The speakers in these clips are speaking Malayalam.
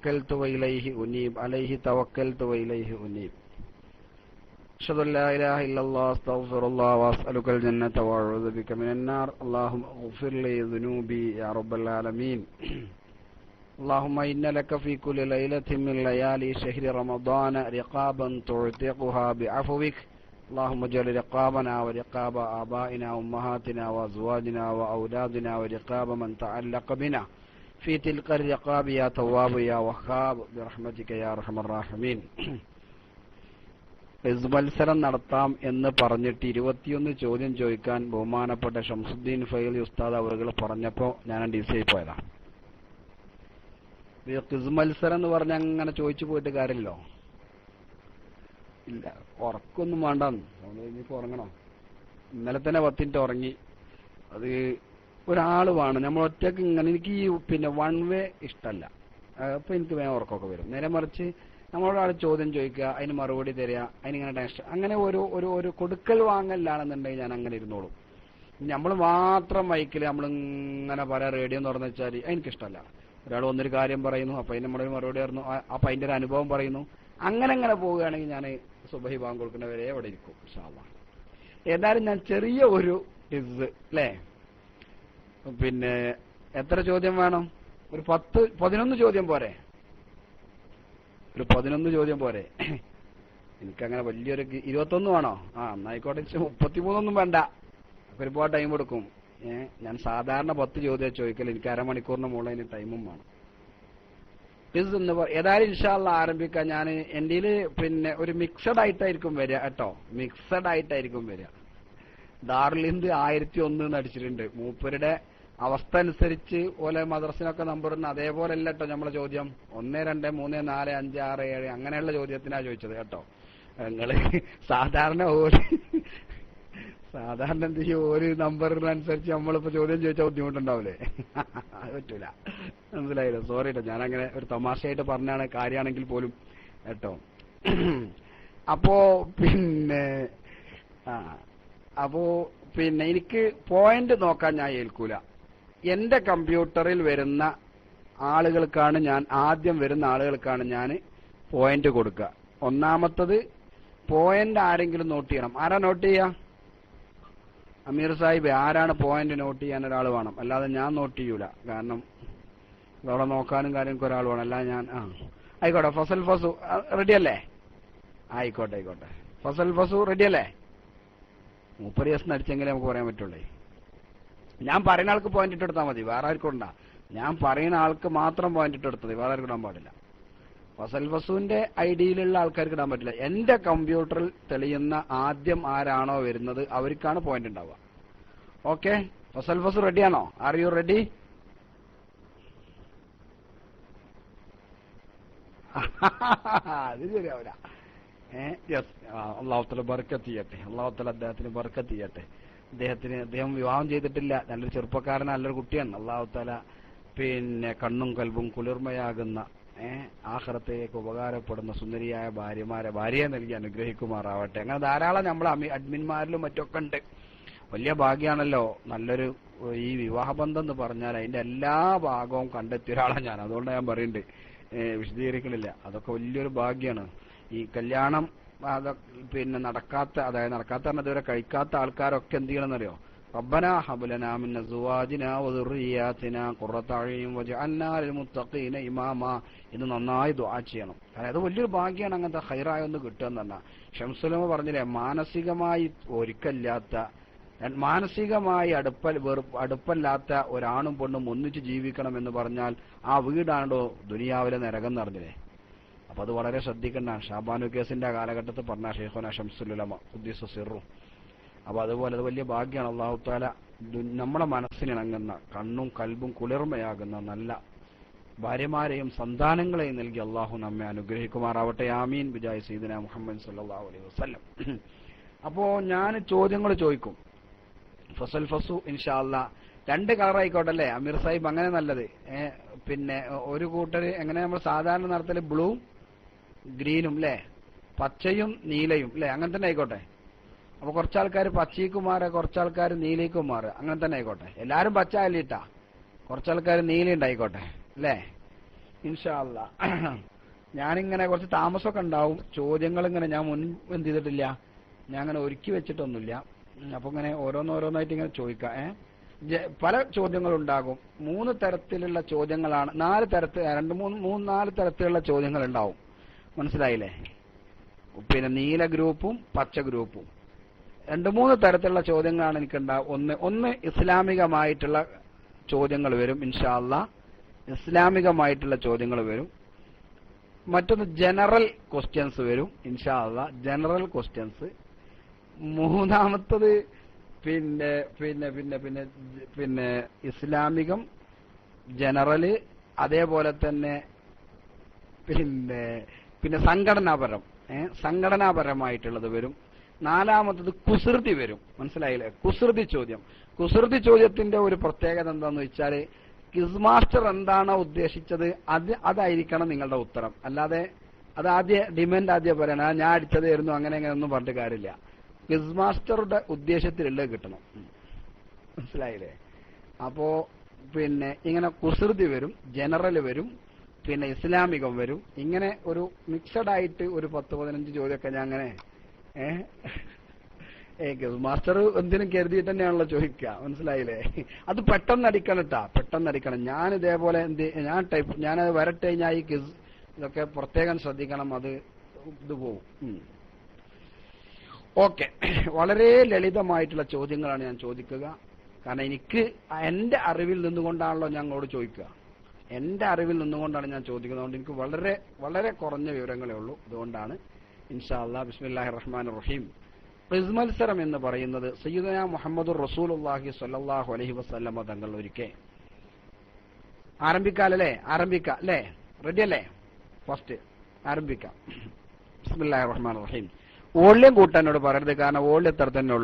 توكلت وإليه أنيب عليه توكلت وإليه أنيب أشهد أن لا إله إلا الله أستغفر الله وأسألك الجنة وأعوذ بك من النار اللهم اغفر لي ذنوبي يا رب العالمين اللهم إن لك في كل ليلة من ليالي شهر رمضان رقابا تعتقها بعفوك اللهم اجعل رقابنا ورقاب آبائنا وأمهاتنا وأزواجنا وأولادنا ورقاب من تعلق بنا في تلك الرقاب يا تواب يا وهاب برحمتك يا أرحم الراحمين. മത്സരം നടത്താം എന്ന് പറഞ്ഞിട്ട് 21 ചോദ്യം ചോദിക്കാൻ ബഹുമാനപ്പെട്ട ഷംസുദ്ദീൻ ഫൈലി ഉസ്താദ് അവറുകൾ പറഞ്ഞപ്പോൾ ഞാൻ ഡിസൈ പോയതാണ്. ക്വിസ് മത്സരം എന്ന് പറഞ്ഞ അങ്ങനെ ചോദിച്ചു പോയിട്ട് കാര്യമില്ലല്ലോ. ഇല്ല, ഉറക്കൊന്നും വേണ്ട, ഇനിയിപ്പോൾ ഉറങ്ങണം. ഇന്നലെ തന്നെ 10 മിനിറ്റ് ഉറങ്ങി. അത് ഒരാൾ വേണം. നമ്മൾ ഒറ്റക്ക് ഇങ്ങനെ, എനിക്ക് ഈ വൺ വേ ഇഷ്ടമല്ല. അപ്പോൾ എനിക്ക് വേഗം ഉറക്കമൊക്കെ വരും. നേരെ മറിച്ച് നമ്മളൊരാൾ ചോദ്യം ചോദിക്കുക, അതിന് മറുപടി തരിക, അതിനിങ്ങനെ ടെൻഷൻ, അങ്ങനെ ഒരു കൊടുക്കൽ വാങ്ങലാണെന്നുണ്ടെങ്കിൽ ഞാൻ അങ്ങനെ ഇരുന്നോളും. നമ്മൾ മാത്രം മൈക്കിൽ നമ്മളിങ്ങനെ പറയാം, റേഡിയോ തുറന്നു വെച്ചാൽ എനിക്കിഷ്ടമല്ല. ഒരാൾ വന്നൊരു കാര്യം പറയുന്നു, അപ്പം അതിന് നമ്മളൊരു മറുപടി പറഞ്ഞു, അപ്പം അതിൻ്റെ ഒരു അനുഭവം പറയുന്നു. അങ്ങനെ പോവുകയാണെങ്കിൽ ഞാൻ സുബഹി ബാങ്ക് കൊടുക്കുന്നവരെ അവിടെ ഇരിക്കും ഇൻഷാ അല്ലാഹ്. ഏതായാലും ഞാൻ ചെറിയ ഒരു ടിസ് അല്ലേ, എത്ര ചോദ്യം വേണം? ഒരു 11 ചോദ്യം പോരെ? ഒരു 11 ചോദ്യം പോരെ? എനിക്കങ്ങനെ വലിയൊരു 21 വേണോ? എന്നായിക്കോട്ടെ, 33 വേണ്ട, ഒരുപാട് ടൈം എടുക്കും. ഞാൻ സാധാരണ 10 ചോദ്യം ചോദിക്കല്, എനിക്ക് അരമണിക്കൂറിന് മുകളിൽ അതിന് ടൈമും വേണം. ടിസ് എന്ന് ഏതായാലും ഇൻഷാ അല്ലാഹ് ആരംഭിക്കാം. ഞാൻ എൻ്റെ ഒരു മിക്സഡ് ആയിട്ടായിരിക്കും വരിക കേട്ടോ, മിക്സഡ് ആയിട്ടായിരിക്കും വരിക. ദാറുൽ ഹിന്ദ് 1001 അടിച്ചിട്ടുണ്ട്. മൂപ്പരുടെ അവസ്ഥ അനുസരിച്ച് ഓലെ മദ്രസിനൊക്കെ നമ്പറിന് അതേപോലെ അല്ല കേട്ടോ നമ്മളെ ചോദ്യം. 1, 2, 3, 4, 5, 6, 7 അങ്ങനെയുള്ള ചോദ്യത്തിനാണ് ചോദിച്ചത് കേട്ടോ. നിങ്ങള് സാധാരണ എന്ത് ചെയ്യും, ഒരു നമ്പറിനനുസരിച്ച് നമ്മളിപ്പോ ചോദ്യം ചോദിച്ചാൽ ബുദ്ധിമുട്ടുണ്ടാവില്ലേ? അത് പറ്റൂല, മനസ്സിലായില്ലോ. സോറി കേട്ടോ, ഞാനങ്ങനെ ഒരു തമാശയായിട്ട് പറഞ്ഞാണ്, കാര്യമാണെങ്കിൽ പോലും കേട്ടോ. അപ്പോ എനിക്ക് പോയിന്റ് നോക്കാൻ ഞാൻ ഏൽക്കൂല. എന്റെ കമ്പ്യൂട്ടറിൽ വരുന്ന ആളുകൾക്കാണ് ആദ്യം വരുന്ന ആളുകൾക്കാണ് ഞാൻ പോയിന്റ് കൊടുക്കുക. ഒന്നാമത്തത് പോയിന്റ് ആരെങ്കിലും നോട്ട് ചെയ്യണം. ആരാ നോട്ട് ചെയ്യുക? അമീർ സാഹിബ്, ആരാണ് പോയിന്റ് നോട്ട് ചെയ്യാൻ ഒരാൾ വേണം, അല്ലാതെ ഞാൻ നോട്ട് ചെയ്യൂല. കാരണം അവിടെ നോക്കാനും കാര്യങ്ങൾക്ക് ഒരാൾ വേണം, അല്ലാതെ ഞാൻ ആയിക്കോട്ടെ. ഫസൽ ഫസു റെഡിയല്ലേ? ആയിക്കോട്ടെ. ഫസൽ ഫസു റെഡിയല്ലേ? 30 ദിവസം അടിച്ചെങ്കിലേ നമുക്ക് പറയാൻ പറ്റുള്ളൂ. ഞാൻ പറയുന്ന ആൾക്ക് പോയിന്റ് ഇട്ടെടുത്താൽ മതി, വേറെ ആർക്കും ഉണ്ടാ. ഞാൻ പറയുന്ന ആൾക്ക് മാത്രം പോയിന്റ് ഇട്ടെടുത്തത്, വേറെ ആർക്കും ഇടാൻ പാടില്ല. ഫസൽ ഫസുവിന്റെ ഐഡിയിലുള്ള ആൾക്കാർക്ക് ഇടാൻ പറ്റില്ല. എന്റെ കമ്പ്യൂട്ടറിൽ തെളിയുന്ന ആദ്യം ആരാണോ വരുന്നത് അവർക്കാണ് പോയിന്റ് ഉണ്ടാവുക. ഓക്കെ, ഫസൽ ഫസു റെഡിയാണോ? Are you ready? അത് ശരിയാവില്ല. യെസ്, അള്ളാഹു തആല ബർക്കത്ത് ചെയ്യട്ടെ. അള്ളാഹു തആല അദ്ദേഹത്തിന് ബർക്കത്ത് ചെയ്യട്ടെ. അദ്ദേഹം വിവാഹം ചെയ്തിട്ടില്ല, നല്ലൊരു ചെറുപ്പക്കാരൻ, നല്ലൊരു കുട്ടിയാണ്. അള്ളാഹു തആല കണ്ണും കൽബും കുളിർമയാകുന്ന ആഖിറത്തേക്ക് ഉപകാരപ്പെടുന്ന സുന്ദരിയായ ഭാര്യയെ നൽകി അനുഗ്രഹിക്കുമാറാവട്ടെ. അങ്ങനെ ധാരാളം നമ്മളെ അഡ്മിന്മാരിലും മറ്റൊക്കെ ഉണ്ട്. വലിയ ഭാഗ്യമാണല്ലോ. നല്ലൊരു ഈ വിവാഹബന്ധം എന്ന് പറഞ്ഞാൽ അതിന്റെ എല്ലാ ഭാഗവും കണ്ടെത്തിയ ഒരാളാണ് ഞാൻ. അതുകൊണ്ട് ഞാൻ പറയുന്നുണ്ട്, വിശദീകരിക്കണില്ല. അതൊക്കെ വലിയൊരു ഭാഗ്യമാണ്. ഈ കല്യാണം നടക്കാത്ത, അതായത് നടക്കാത്ത പറഞ്ഞ ഇതുവരെ കഴിക്കാത്ത ആൾക്കാരൊക്കെ എന്ത് ചെയ്യണമെന്നറിയോ? റബ്ബനാ ഹബ് ലനാ മിൻ അസ്വാജിനാ വദുർരിയാതിനാ ഖുർറത അയ്യുൻ വജഅൽനാ ലിൽമുത്തഖീന ഇമാമാ എന്ന് നന്നായി ദുആ ചെയ്യണം. കാരണം അത് വലിയൊരു ഭാഗ്യമാണ് അങ്ങനത്തെ ഖൈറായ ഒന്ന് കിട്ടുകയെന്ന് പറഞ്ഞാൽ. ഷംസുലമ പറഞ്ഞില്ലേ, മാനസികമായി ഒരുക്കല്ലാത്ത, മാനസികമായി അടുപ്പല്ലാത്ത ഒരാണും പെണ്ണും ഒന്നിച്ച് ജീവിക്കണം എന്ന് പറഞ്ഞാൽ ആ വീടാണോ ദുനിയാവിലെ നരകം എന്ന് പറഞ്ഞില്ലേ. അപ്പൊ അത് വളരെ ശ്രദ്ധിക്കേണ്ടതാണ്. ഷാബാനു കേസിന്റെ കാലഘട്ടത്തിൽ പറഞ്ഞ ഷെയ്ഖുന ശംസുലുലമ ഖുദ്ദിസ സിർറു. അപ്പൊ അതുപോലെ അത് വലിയ ഭാഗ്യമാണ്. അല്ലാഹു തആല നമ്മുടെ മനസ്സിനിണങ്ങുന്ന, കണ്ണും കൽബും കുളിർമയാകുന്ന നല്ല ഭാര്യമാരെയും സന്താനങ്ങളെയും നൽകി അള്ളാഹു നമ്മെ അനുഗ്രഹിക്കുമാറാവട്ടെ. ആമീൻ ബിജായി സയ്യിദുനാ മുഹമ്മദ് സല്ലല്ലാഹു അലൈഹി വസല്ലം. അപ്പോ ഞാൻ ചോദ്യങ്ങൾ ചോദിക്കും. ഫസൽ ഫസു ഇൻഷാ അല്ലാഹ് 2 കളർ ആയിക്കോട്ടെ അല്ലേ അമീർ സാഹിബ്? അങ്ങനെ നല്ലത്. ഒരു കൂട്ടര് എങ്ങനെ നമ്മൾ സാധാരണ നടത്തല്, ബ്ലൂ ഗ്രീനും അല്ലേ, പച്ചയും നീലയും അല്ലേ, അങ്ങനെ തന്നെ ആയിക്കോട്ടെ. അപ്പൊ കുറച്ചാൾക്കാർ പച്ചയ്ക്കും മാറുക, കുറച്ചാൾക്കാർ നീലയ്ക്കും മാറുക, അങ്ങനെ തന്നെ ആയിക്കോട്ടെ. എല്ലാരും പച്ച അല്ലിട്ടാ, കുറച്ചാൾക്കാർ നീല ഉണ്ടായിക്കോട്ടെ അല്ലേ. ഇൻഷാ അല്ലാ. ഞാനിങ്ങനെ കുറച്ച് താമസമൊക്കെ ഉണ്ടാവും. ചോദ്യങ്ങൾ ഇങ്ങനെ ഞാൻ എന്ത് ചെയ്തിട്ടില്ല, ഞാൻ അങ്ങനെ ഒരുക്കി വെച്ചിട്ടൊന്നുമില്ല. അപ്പൊ ഇങ്ങനെ ഓരോന്നോരോന്നായിട്ട് ഇങ്ങനെ ചോദിക്കാം. പല ചോദ്യങ്ങളുണ്ടാകും. 3 തരത്തിലുള്ള ചോദ്യങ്ങളാണ്, 4 തരത്തിൽ 4 തരത്തിലുള്ള ചോദ്യങ്ങൾ ഉണ്ടാവും. മനസ്സിലായില്ലേ? പിന്നെ നീല ഗ്രൂപ്പും പച്ച ഗ്രൂപ്പും 2-3 തരത്തിലുള്ള ചോദ്യങ്ങളാണ് എനിക്കുണ്ടാവും. ഒന്ന് ഇസ്ലാമികമായിട്ടുള്ള ചോദ്യങ്ങൾ വരും ഇൻഷാ അല്ലാ. ഇസ്ലാമികമായിട്ടുള്ള ചോദ്യങ്ങൾ വരും. മറ്റൊന്ന് ജനറൽ ക്വസ്റ്റ്യൻസ് വരും ഇൻഷാ അല്ലാ, ജനറൽ ക്വസ്റ്റ്യൻസ്. മൂന്നാമത്തത് പിന്നെ പിന്നെ പിന്നെ പിന്നെ പിന്നെ ഇസ്ലാമികം, ജനറല്, അതേപോലെ തന്നെ പിന്നെ പിന്നെ സംഘടനാപരമായിട്ടുള്ളത് വരും. നാലാമത്തത് കുസൃതി വരും. മനസ്സിലായില്ലേ? കുസൃതി ചോദ്യം. കുസൃതി ചോദ്യത്തിന്റെ ഒരു പ്രത്യേകത എന്താന്ന് വെച്ചാൽ, ക്വിസ് മാസ്റ്റർ എന്താണോ ഉദ്ദേശിച്ചത് അതായിരിക്കണം നിങ്ങളുടെ ഉത്തരം. അല്ലാതെ അത് ഡിമാൻഡ് ആദ്യം പറയണം, ഞാൻ അടിച്ചതായിരുന്നു അങ്ങനെ ഒന്നും പറഞ്ഞിട്ട് കാര്യമില്ല. ക്വിസ് മാസ്റ്ററുടെ ഉദ്ദേശത്തിലുള്ളത് കിട്ടണം. മനസ്സിലായില്ലേ? അപ്പോ പിന്നെ ഇങ്ങനെ കുസൃതി വരും, ജനറൽ വരും, പിന്നെ ഇസ്ലാമികം വരും. ഇങ്ങനെ ഒരു മിക്സഡ് ആയിട്ട് ഒരു 10-15 ചോദ്യമൊക്കെ ഞാൻ അങ്ങനെ ക്വിസ് മാസ്റ്റർ എന്തിനും കരുതിയിട്ട് തന്നെയാണല്ലോ ചോദിക്കുക. മനസ്സിലായില്ലേ? അത് പെട്ടെന്ന് അടിക്കണം. ഞാൻ ഇതേപോലെ ഞാനത് വരട്ടെ കഴിഞ്ഞാൽ ഈ ക്വിസ് ഇതൊക്കെ പ്രത്യേകം ശ്രദ്ധിക്കണം. അത് ഇത് പോവും. ഓക്കെ, വളരെ ലളിതമായിട്ടുള്ള ചോദ്യങ്ങളാണ് ഞാൻ ചോദിക്കുക. കാരണം എനിക്ക് എന്റെ അറിവിൽ നിന്നുകൊണ്ടാണല്ലോ ഞങ്ങളോട് ചോദിക്കുക. എന്റെ അറിവിൽ നിന്നുകൊണ്ടാണ് ഞാൻ ചോദിക്കുന്നത്. അതുകൊണ്ട് എനിക്ക് വളരെ വളരെ കുറഞ്ഞ വിവരങ്ങളേ ഉള്ളൂ. അതുകൊണ്ടാണ് ഇൻഷാ അല്ലാ. ബിസ്മില്ലാഹിർ റഹ്മാനിർ റഹീം. ക്വിസ് മത്സരം എന്ന് പറയുന്നത് സയ്യിദുനാ മുഹമ്മദുർ റസൂലുള്ളാഹി സ്വല്ലല്ലാഹു അലൈഹി വസല്ലമ തങ്ങൾ ഒരിക്കൽ ആരംഭിക്കാം അല്ലേ? റെഡി അല്ലേ? ഫസ്റ്റ് ആരംഭിക്കാം. ബിസ്മില്ലാഹിർ റഹ്മാനിർ റഹീം. വോള്യം കൂട്ടാനോട് പറയരുത്, കാരണം വോള്യം എത്ര തന്നെ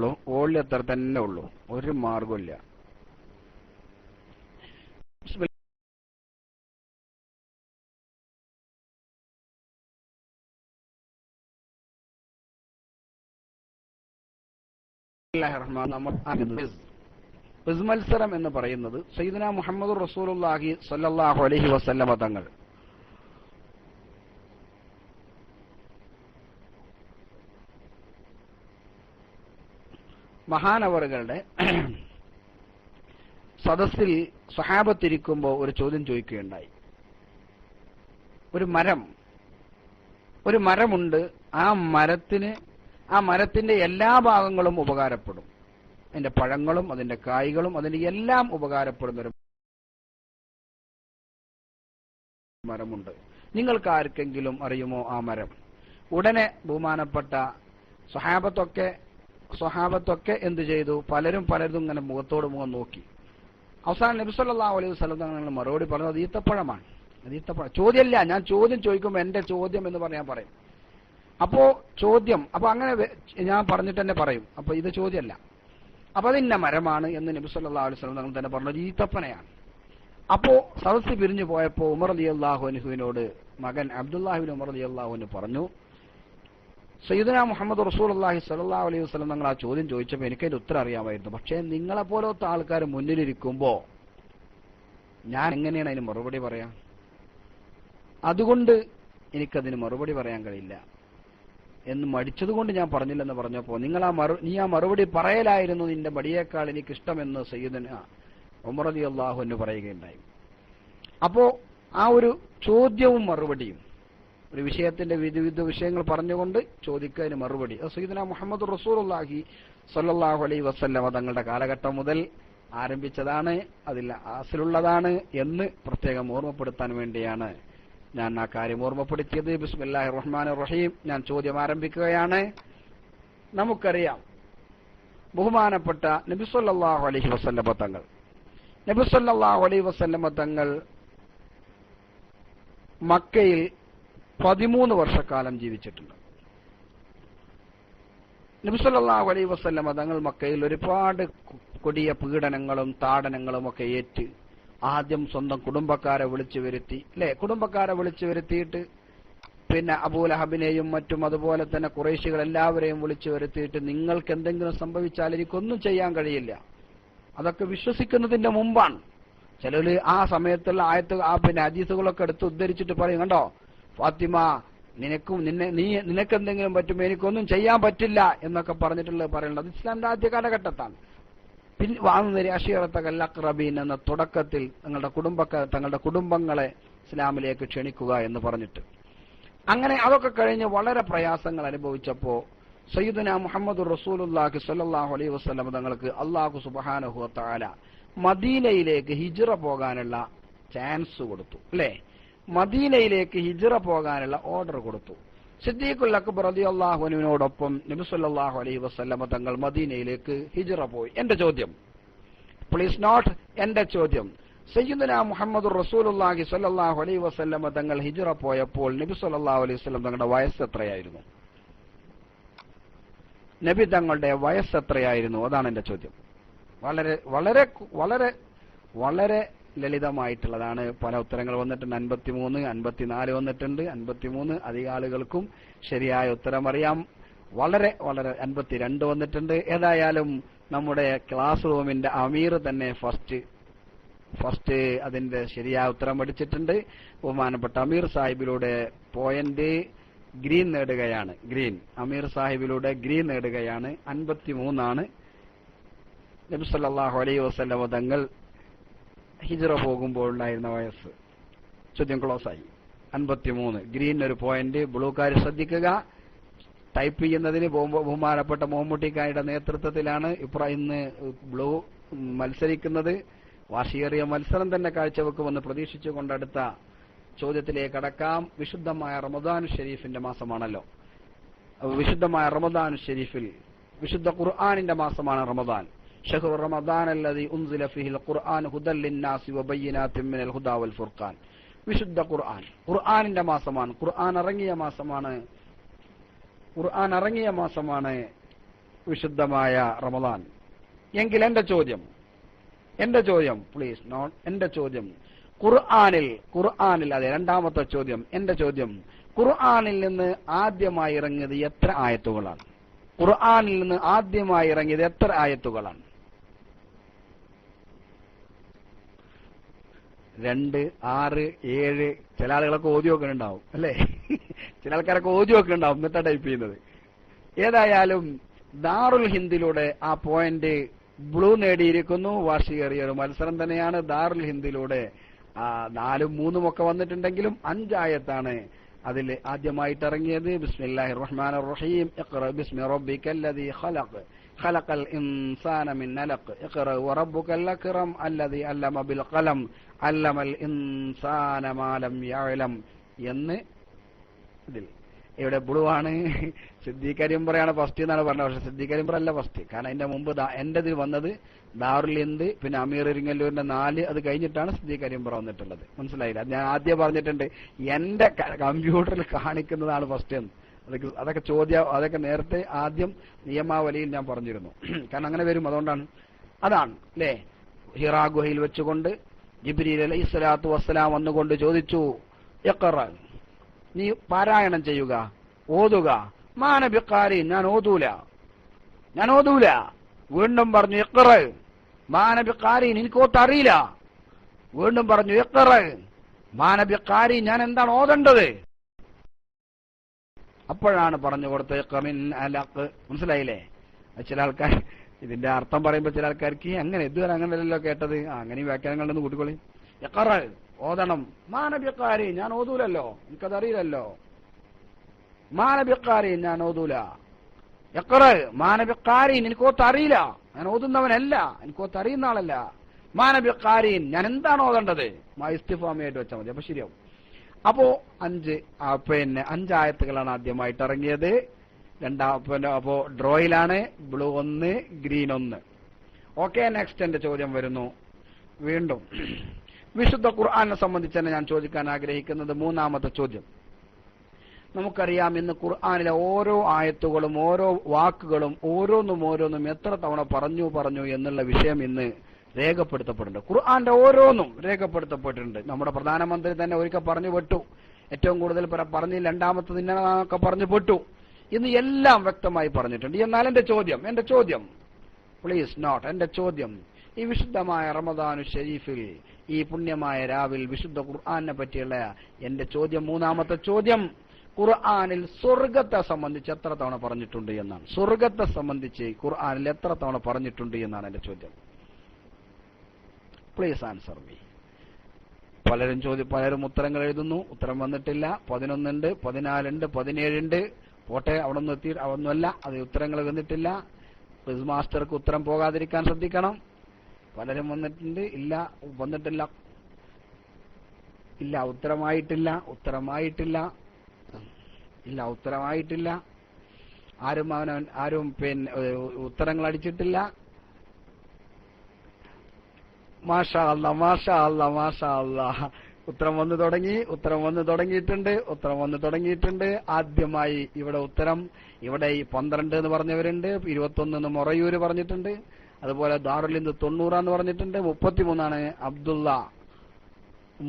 ഉള്ളൂ, ഒരു മാർഗമില്ല. ക്വിസ് മത്സരം എന്ന് പറയുന്നത് സയ്യിദുനാ മുഹമ്മദുർ റസൂലുള്ളാഹി സ്വല്ലല്ലാഹു അലൈഹി വസല്ലമ തങ്ങൾ മഹാനവറുകളുടെ സദസ്സിൽ സ്വഹാബത്തിരിക്കുമ്പോൾ ഒരു ചോദ്യം ചോദിക്കുകയുണ്ടായി. ഒരു മരമുണ്ട്. ആ മരത്തിന്റെ എല്ലാ ഭാഗങ്ങളും ഉപകാരപ്പെടും. അതിന്റെ പഴങ്ങളും അതിന്റെ കായ്കളും അതിന്റെ എല്ലാം ഉപകാരപ്പെടുന്ന ഒരു മരമുണ്ട്. നിങ്ങൾക്ക് ആർക്കെങ്കിലും അറിയുമോ ആ മരം? ഉടനെ ബഹുമാനപ്പെട്ട സ്വഹാബത്തൊക്കെ എന്ത് ചെയ്തു? പലരും ഇങ്ങനെ മുഖത്തോട് മുഖം നോക്കി. അവസാനം നബി സല്ലല്ലാഹു അലൈഹി വസല്ലം തങ്ങൾ മറുപടി പറഞ്ഞത് അത് ഈത്തപ്പഴമാണ്. ചോദ്യമല്ല, ഞാൻ ചോദ്യം ചോദിക്കുമ്പോൾ എന്റെ ചോദ്യം എന്ന് പറഞ്ഞാൽ പറയും. അപ്പോ ചോദ്യം അങ്ങനെ ഞാൻ പറഞ്ഞിട്ട് തന്നെ പറയും. അപ്പൊ ഇത് ചോദ്യമല്ല, അപ്പൊ അതിന്ന മരമാണ് എന്ന് നബി സല്ലല്ലാഹു അലൈഹി വസല്ലം തങ്ങൾ തന്നെ പറഞ്ഞത് ഈത്തപ്പനയാണ്. അപ്പോ സദസ്സ് പിരിഞ്ഞു പോയപ്പോ ഉമർ റളിയല്ലാഹു അൻഹുവിനോട് മകൻ അബ്ദുല്ലാഹി ഇബ്നു ഉമർ റളിയല്ലാഹു അൻഹു പറഞ്ഞു, സയ്യിദുനാ മുഹമ്മദ് റസൂലുള്ളാഹി സ്വല്ലല്ലാഹു അലൈഹി വസല്ലം തങ്ങൾ ആ ചോദ്യം ചോദിച്ചപ്പോൾ എനിക്കതിന്റെ ഉത്തരം അറിയാമായിരുന്നു. പക്ഷേ നിങ്ങളെ പോലത്തെ ആൾക്കാർ മുന്നിലിരിക്കുമ്പോ ഞാൻ എങ്ങനെയാണ് അതിന് മറുപടി പറയാ? അതുകൊണ്ട് എനിക്കതിന് മറുപടി പറയാൻ കഴിയില്ല എന്ന് മടിച്ചതുകൊണ്ട് ഞാൻ പറഞ്ഞില്ലെന്ന് പറഞ്ഞപ്പോ നീ ആ മറുപടി പറയലായിരുന്നു നിന്റെ മടിയേക്കാൾ എനിക്കിഷ്ടമെന്ന് സയ്യിദുനാ ഉമർ റളിയല്ലാഹു അൻഹു പറയുകയുണ്ടായി. അപ്പോ ആ ഒരു ചോദ്യവും മറുപടിയും, ഒരു വിഷയത്തിന്റെ വിവിധ വിഷയങ്ങൾ പറഞ്ഞുകൊണ്ട് ചോദിക്കുന്നതിന് മറുപടി സയ്യിദുനാ മുഹമ്മദ് റസൂലുള്ളാഹി സ്വല്ലല്ലാഹു അലൈഹി വസല്ലം തങ്ങളുടെ കാലഘട്ടം മുതൽ ആരംഭിച്ചതാണ്, അതിൽ അസലുള്ളതാണ് എന്ന് പ്രത്യേകം ഓർമ്മപ്പെടുത്താൻ വേണ്ടിയാണ് ഞാൻ ആ കാര്യം ഓർമ്മപ്പെടുത്തിയത്. ബിസ്മില്ലാഹിർ റഹ്മാനിർ റഹീം. ഞാൻ ചോദ്യം ആരംഭിക്കുകയാണ്. നമുക്കറിയാം ബഹുമാനപ്പെട്ട നബി സല്ലല്ലാഹു അലൈഹി വസല്ലം തങ്ങൾ മക്കയിൽ 13 വർഷക്കാലം ജീവിച്ചിട്ടുണ്ട്. നബി സല്ലല്ലാഹു അലൈഹി വസല്ലം തങ്ങൾ മക്കയിൽ ഒരുപാട് കൊടിയ പീഡനങ്ങളും താടനങ്ങളും ഒക്കെ ഏറ്റ് ആദ്യം സ്വന്തം കുടുംബക്കാരെ വിളിച്ചു വരുത്തിയിട്ട് പിന്നെ അബൂലഹബിനെയും മറ്റും അതുപോലെ തന്നെ ഖുറൈശികൾ എല്ലാവരെയും വിളിച്ചു വരുത്തിയിട്ട് നിങ്ങൾക്ക് എന്തെങ്കിലും സംഭവിച്ചാൽ എനിക്കൊന്നും ചെയ്യാൻ കഴിയില്ല, അതൊക്കെ വിശ്വസിക്കുന്നതിന്റെ മുമ്പാണ്. ചിലര് ആ സമയത്തുള്ള പിന്നെ ഹദീസുകളൊക്കെ എടുത്ത് ഉദ്ധരിച്ചിട്ട് പറയും, കണ്ടോ ഫാത്തിമ നിനക്കെന്തെങ്കിലും പറ്റും, എനിക്കൊന്നും ചെയ്യാൻ പറ്റില്ല എന്നൊക്കെ പറഞ്ഞിട്ടുള്ളത് പറയുന്നത് അത് ഇസ്ലാമിന്റെ ആദ്യ കാലഘട്ടത്താണ്. പിന്നെ അഷീറത്തൽ അഖ്റബീൻ എന്ന തുടക്കത്തിൽ തങ്ങളുടെ കുടുംബങ്ങളെ ഇസ്ലാമിലേക്ക് ക്ഷണിക്കുക എന്ന് പറഞ്ഞിട്ട്, അങ്ങനെ അതൊക്കെ കഴിഞ്ഞ് വളരെ പ്രയാസങ്ങൾ അനുഭവിച്ചപ്പോ സയ്യിദുനാ മുഹമ്മദുർ റസൂലുള്ളാഹി സ്വല്ലല്ലാഹു അലൈഹി വസല്ലം തങ്ങൾക്ക് അല്ലാഹു സുബ്ഹാനഹു വ തആല മദീനയിലേക്ക് ഹിജ്റ പോകാനുള്ള ചാൻസ് കൊടുത്തു, അല്ലേ? മദീനയിലേക്ക് ഹിജ്റ പോകാനുള്ള ഓർഡർ കൊടുത്തു. സിദ്ദീഖുൽ അക്ബർ റളിയല്ലാഹു അൻഹുവിനോടൊപ്പം നബി സല്ലല്ലാഹു അലൈഹി വസല്ലം തങ്ങൾ മദീനയിലേക്ക് ഹിജ്റ പോയി. എന്റെ ചോദ്യം, പ്ലീസ് നോട്ട്, എന്റെ ചോദ്യം, സയ്യിദുനാ മുഹമ്മദുർ റസൂലുള്ളാഹി സ്വല്ലല്ലാഹു അലൈഹി വസല്ലം തങ്ങൾ ഹിജ്റ പോയപ്പോൾ നബി സല്ലല്ലാഹു അലൈഹി വസല്ലം തങ്ങളുടെ വയസ്സ് എത്രയായിരുന്നു? നബി തങ്ങളുടെ വയസ്സ് എത്രയായിരുന്നു? അതാണ് എന്റെ ചോദ്യം. വളരെ വളരെ വളരെ വളരെ ലളിതമായിട്ടുള്ളതാണ്. പല ഉത്തരങ്ങൾ വന്നിട്ടുണ്ട്. 53, 54 വന്നിട്ടുണ്ട്. 53 അധിക ആളുകൾക്കും ശരിയായ ഉത്തരം അറിയാം. വളരെ വളരെ 52 വന്നിട്ടുണ്ട്. ഏതായാലും നമ്മുടെ ക്ലാസ് റൂമിന്റെ അമീർ തന്നെ ഫസ്റ്റ് അതിന്റെ ശരിയായ ഉത്തരം പഠിച്ചിട്ടുണ്ട്. ബഹുമാനപ്പെട്ട അമീർ സാഹിബിലൂടെ പോയിന്റ് ഗ്രീൻ നേടുകയാണ്. അമീർ സാഹിബിലൂടെ ഗ്രീൻ നേടുകയാണ്. 53 നബി സല്ലല്ലാഹു അലൈഹി വസല്ലം തങ്ങൾ ഹിജ്റ പോകുമ്പോൾ ഉണ്ടായിരുന്ന വയസ്സ്. ചോദ്യം ക്ലോസ് ആയി. 53 ഗ്രീൻ ഒരു പോയിന്റ്. ബ്ലൂക്കാർ ശ്രദ്ധിക്കുക, ടൈപ്പ് ചെയ്യുന്നതിന് ബഹുമാനപ്പെട്ട മമ്മൂട്ടിക്കാരുടെ നേതൃത്വത്തിലാണ് ഇന്ന് ബ്ലൂ മത്സരിക്കുന്നത്. വാശിയേറിയ മത്സരം തന്നെ കാഴ്ചവെക്കുമെന്ന് പ്രതീക്ഷിച്ചുകൊണ്ട് അടുത്ത ചോദ്യത്തിലേക്ക് കടക്കാം. വിശുദ്ധമായ റമദാൻ ഷരീഫിന്റെ മാസമാണല്ലോ. വിശുദ്ധമായ റമദാൻ ഷരീഫിൽ വിശുദ്ധ ഖുർആനിന്റെ മാസമാണ് റമദാൻ. ഷഹ്റു റമദാൻ അല്ലദീ ഉൻസില ഫീഹിൽ ഖുർആൻ ഹുദൽ ലിന്നാസി വബയ്യിനാത്തിൻ മിനൽ ഹുദാ വൽ ഫുർഖാൻ. വിശുദ്ധ ഖുർആനിന്റെ മാസമാണ്. ഖുർആൻ ഇറങ്ങിയ മാസമാണ് വിശുദ്ധമായ റമദാൻ. എങ്കിൽ എന്റെ ചോദ്യം പ്ലീസ് നോട്ട്, എന്റെ ചോദ്യം ഖുർആനിൽ അതെ, രണ്ടാമത്തെ ചോദ്യം. എന്റെ ചോദ്യം, ഖുർആനിൽ നിന്ന് ആദ്യമായി ഇറങ്ങിയത് എത്ര ആയത്തുകളാണ്? ഖുർആനിൽ നിന്ന് ആദ്യമായി ഇറങ്ങിയത് എത്ര ആയത്തുകളാണ്? 2, 6, 7. ചില ആളുകളൊക്കെ ഓതി വെക്കുന്നുണ്ടാവും, അല്ലേ? ചില ആൾക്കാരൊക്കെ ഓതി വെക്കുന്നുണ്ടാവും, എന്നിട്ടാ ടൈപ്പ് ചെയ്യുന്നത്. ഏതായാലും ദാറുൽ ഹിന്ദിലൂടെ ആ പോയിന്റ് ബ്ലൂ നേടിയിരിക്കുന്നു. വാർഷികേറിയ ഒരു മത്സരം തന്നെയാണ്. ദാറുൽ ഹിന്ദിലൂടെ 4, 3 ഒക്കെ വന്നിട്ടുണ്ടെങ്കിലും 5 ആയത്താണ് അതിൽ ആദ്യമായിട്ട് ഇറങ്ങിയത്. ബിസ്മില്ലാഹിർ റഹ്മാനിർ റഹീം. ഇഖ്റ ബിസ്മി റബ്ബിക്കല്ലദീ ഖലഖ് ഖലഖൽ ഇൻസാന മിൻ അലഖ് ഇഖ്റ വറബ്ബുക്കൽ അക്റം അല്ലദീ അല്ലമ ബിൽ ഖലം അല്ലമൽ ഇൻസാന മാ ലം യഅലം എന്ന് ഇതിൽ. ഇവിടെ ബ്ലൂ ആണ്. സിദ്ദീഖ് കരിമ്പറയാണ് ഫസ്റ്റ് എന്നാണ് പറഞ്ഞത്. പക്ഷെ സിദ്ദീഖ് കരിമ്പറ അല്ല ഫസ്റ്റ്. കാരണം അതിന്റെ മുമ്പ് എന്റെ ഇതിൽ വന്നത് ദാറുൽ ഹിന്ദ്, പിന്നെ അമീർ ഇരിങ്ങല്ലൂരിന്റെ 4, അത് കഴിഞ്ഞിട്ടാണ് സിദ്ദീഖ് കരിമ്പറ വന്നിട്ടുള്ളത്. മനസ്സിലായില്ല? ഞാൻ ആദ്യം പറഞ്ഞിട്ടുണ്ട് എന്റെ കമ്പ്യൂട്ടറിൽ കാണിക്കുന്നതാണ് ഫസ്റ്റ് എന്ന്. അതൊക്കെ നേരത്തെ ആദ്യം നിയമാവലിയിൽ ഞാൻ പറഞ്ഞിരുന്നു. കാരണം അങ്ങനെ വരും, അതുകൊണ്ടാണ്. അതാണ് അല്ലേ? ഹിറാ ഗുഹയിൽ വെച്ചുകൊണ്ട് ജിബ്രീൽ അലൈഹിസ്സലാത്തു വസ്സലാം വന്നുകൊണ്ട് ചോദിച്ചു, ഇഖ്റ, നീ പാരായണം ചെയ്യുക, ഓതുക. മാനബിക്കാരി, ഞാൻ ഓതൂല. വീണ്ടും പറഞ്ഞു ഇഖ്റ. മാനബിക്കാരി, എനിക്കോത്തറിയില്ല. വീണ്ടും പറഞ്ഞു ഇഖ്റ. മാനബിക്കാരി, ഞാൻ എന്താണ് ഓതേണ്ടത്? അപ്പോഴാണ് പറഞ്ഞു കൊടുത്തത് ഇഖ്റ മിൻ അലഖ്. മനസ്സിലായില്ലേ? ചില ആൾക്കാർ ഇതിന്റെ അർത്ഥം പറയുമ്പോൾ ചില ആൾക്കാർക്ക് അങ്ങനെ ഇതുവരെ അങ്ങനെയല്ലോ കേട്ടത്, അങ്ങനെ വ്യാഖ്യാനങ്ങളൊന്നും കൂട്ടിക്കൊള്ളി. ഇഖ്റ, ഓതണം. മാനബിക്കാരി, ഞാൻ ഓതൂലല്ലോ, എനിക്കതറിയില്ലല്ലോ. മാനബിക്കാരി, ഞാൻ ഓതൂല. ഇഖ്റ, മാനബിക്കാരി, എനിക്കോത്തറിയില്ല, ഞാൻ ഓതുന്നവനല്ല, എനിക്കോത്തറിയുന്ന ആളല്ല. മാനബിക്കാരി, ഞാൻ എന്താണ് ഓതേണ്ടത്? ഇസ്തിഫാമിയായിട്ട് വെച്ചാൽ മതി, അപ്പൊ ശരിയാവും. അപ്പോ 5 ആയത്തുകളാണ് ആദ്യമായിട്ട് ഇറങ്ങിയത്. അപ്പോ ഡ്രോയിലാണ്. Blue 1, green 1. ഓക്കെ, നെക്സ്റ്റ് എന്റെ ചോദ്യം വരുന്നു. വീണ്ടും വിശുദ്ധ ഖുർആനെ സംബന്ധിച്ച് തന്നെ ഞാൻ ചോദിക്കാൻ ആഗ്രഹിക്കുന്നത് 3ാമത്തെ ചോദ്യം. നമുക്കറിയാം, ഇന്ന് ഖുർആനിലെ ഓരോ ആയത്തുകളും ഓരോ വാക്കുകളും ഓരോന്നും എത്ര തവണ പറഞ്ഞു എന്നുള്ള വിഷയം ഇന്ന് രേഖപ്പെടുത്തപ്പെടുന്നുണ്ട്. ഖുർആന്റെ ഓരോന്നും രേഖപ്പെടുത്തപ്പെട്ടിട്ടുണ്ട്. നമ്മുടെ പ്രധാനമന്ത്രി തന്നെ ഒരിക്കൽ പറഞ്ഞു പെട്ടു, ഏറ്റവും കൂടുതൽ പറഞ്ഞ് 2ാമത്തത് ഇന്നൊക്കെ പറഞ്ഞു പെട്ടു. ഇന്ന് എല്ലാം വ്യക്തമായി പറഞ്ഞിട്ടുണ്ട്. എന്നാൽ എന്റെ ചോദ്യം പ്ലീസ് നോട്ട്, എന്റെ ചോദ്യം, ഈ വിശുദ്ധമായ റമദാനു ഷരീഫിൽ, ഈ പുണ്യമായ രാവിൽ വിശുദ്ധ ഖുർആനെ പറ്റിയുള്ള എന്റെ ചോദ്യം, മൂന്നാമത്തെ ചോദ്യം, ഖുർആനിൽ സ്വർഗത്തെ സംബന്ധിച്ച് എത്ര തവണ പറഞ്ഞിട്ടുണ്ട് എന്നാണ്. സ്വർഗത്തെ സംബന്ധിച്ച് ഖുർആനിൽ എത്ര തവണ പറഞ്ഞിട്ടുണ്ട് എന്നാണ് എന്റെ ചോദ്യം. Please answer me. പലരും ഉത്തരങ്ങൾ എഴുതുന്നു, ഉത്തരം വന്നിട്ടില്ല. 11 ഉണ്ട്, 14 ഉണ്ട്, 17 ഉണ്ട്. പോട്ടെ, അവിടെ നിന്ന് എത്തി, അതൊന്നുമല്ല, അത് ഉത്തരങ്ങൾ വന്നിട്ടില്ല. ക്വിസ് മാസ്റ്റർക്ക് ഉത്തരം പോകാതിരിക്കാൻ ശ്രദ്ധിക്കണം. പലരും വന്നിട്ടുണ്ട്, ഇല്ല വന്നിട്ടില്ല, ഇല്ല ഉത്തരമായിട്ടില്ല, ആരും പിന്നെ ഉത്തരങ്ങൾ അടിച്ചിട്ടില്ല. മാഷാ അല്ലാഹ്, ഉത്തരം വന്നു തുടങ്ങിയിട്ടുണ്ട്. ആദ്യമായി ഇവിടെ ഉത്തരം, ഇവിടെ ഈ 12 എന്ന് പറഞ്ഞവരുണ്ട്, 21 എന്ന് മൊറയൂര് പറഞ്ഞിട്ടുണ്ട്, അതുപോലെ ദാറുലിന്ദു 90 എന്ന് പറഞ്ഞിട്ടുണ്ട്, 33 അബ്ദുള്ള